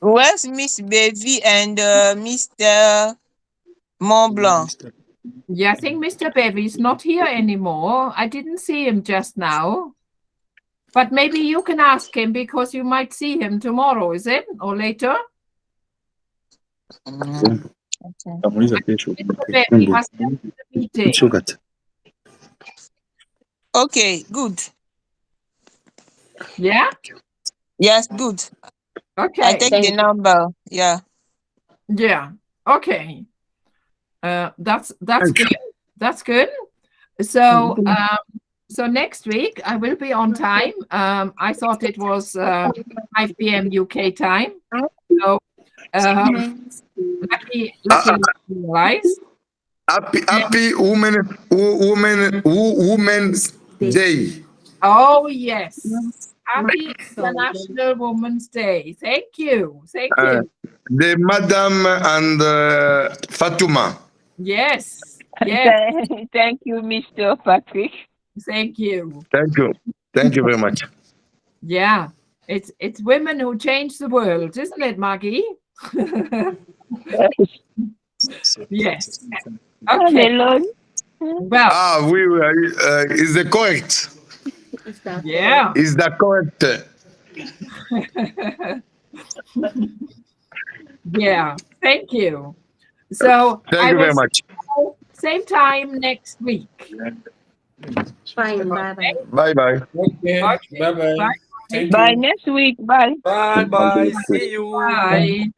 Where's Miss Baby and Mr. Mont Blanc? Yeah, I think Mr. Bevy is not here anymore. I didn't see him just now. But maybe you can ask him because you might see him tomorrow, is it? Or later? Mr. Bevy has left the meeting. Okay, good. Yeah? Yes, good. Okay. I take the number. Yeah. Yeah. Okay. That's good. That's good. So so next week I will be on time. I thought it was 5 p.m. UK time. So let me realize. Happy Women's Day. Oh yes. Happy International Women's Day. Thank you. Thank you. The Madam and Fatuma. Yes. Yes. Thank you, Mr. Patrick. Thank you. Thank you. Thank you very much. Yeah. It's women who change the world, isn't it, Maggie? Yes. Okay. Well. Oui, is the correct. Yeah. Is that correct? Yeah. Thank you. So Thank you very much. Same time next week. Fine, bye-bye. Bye-bye. Okay. Bye-bye. Bye. Thank Bye you. next week. Bye. Bye bye. See you. Bye.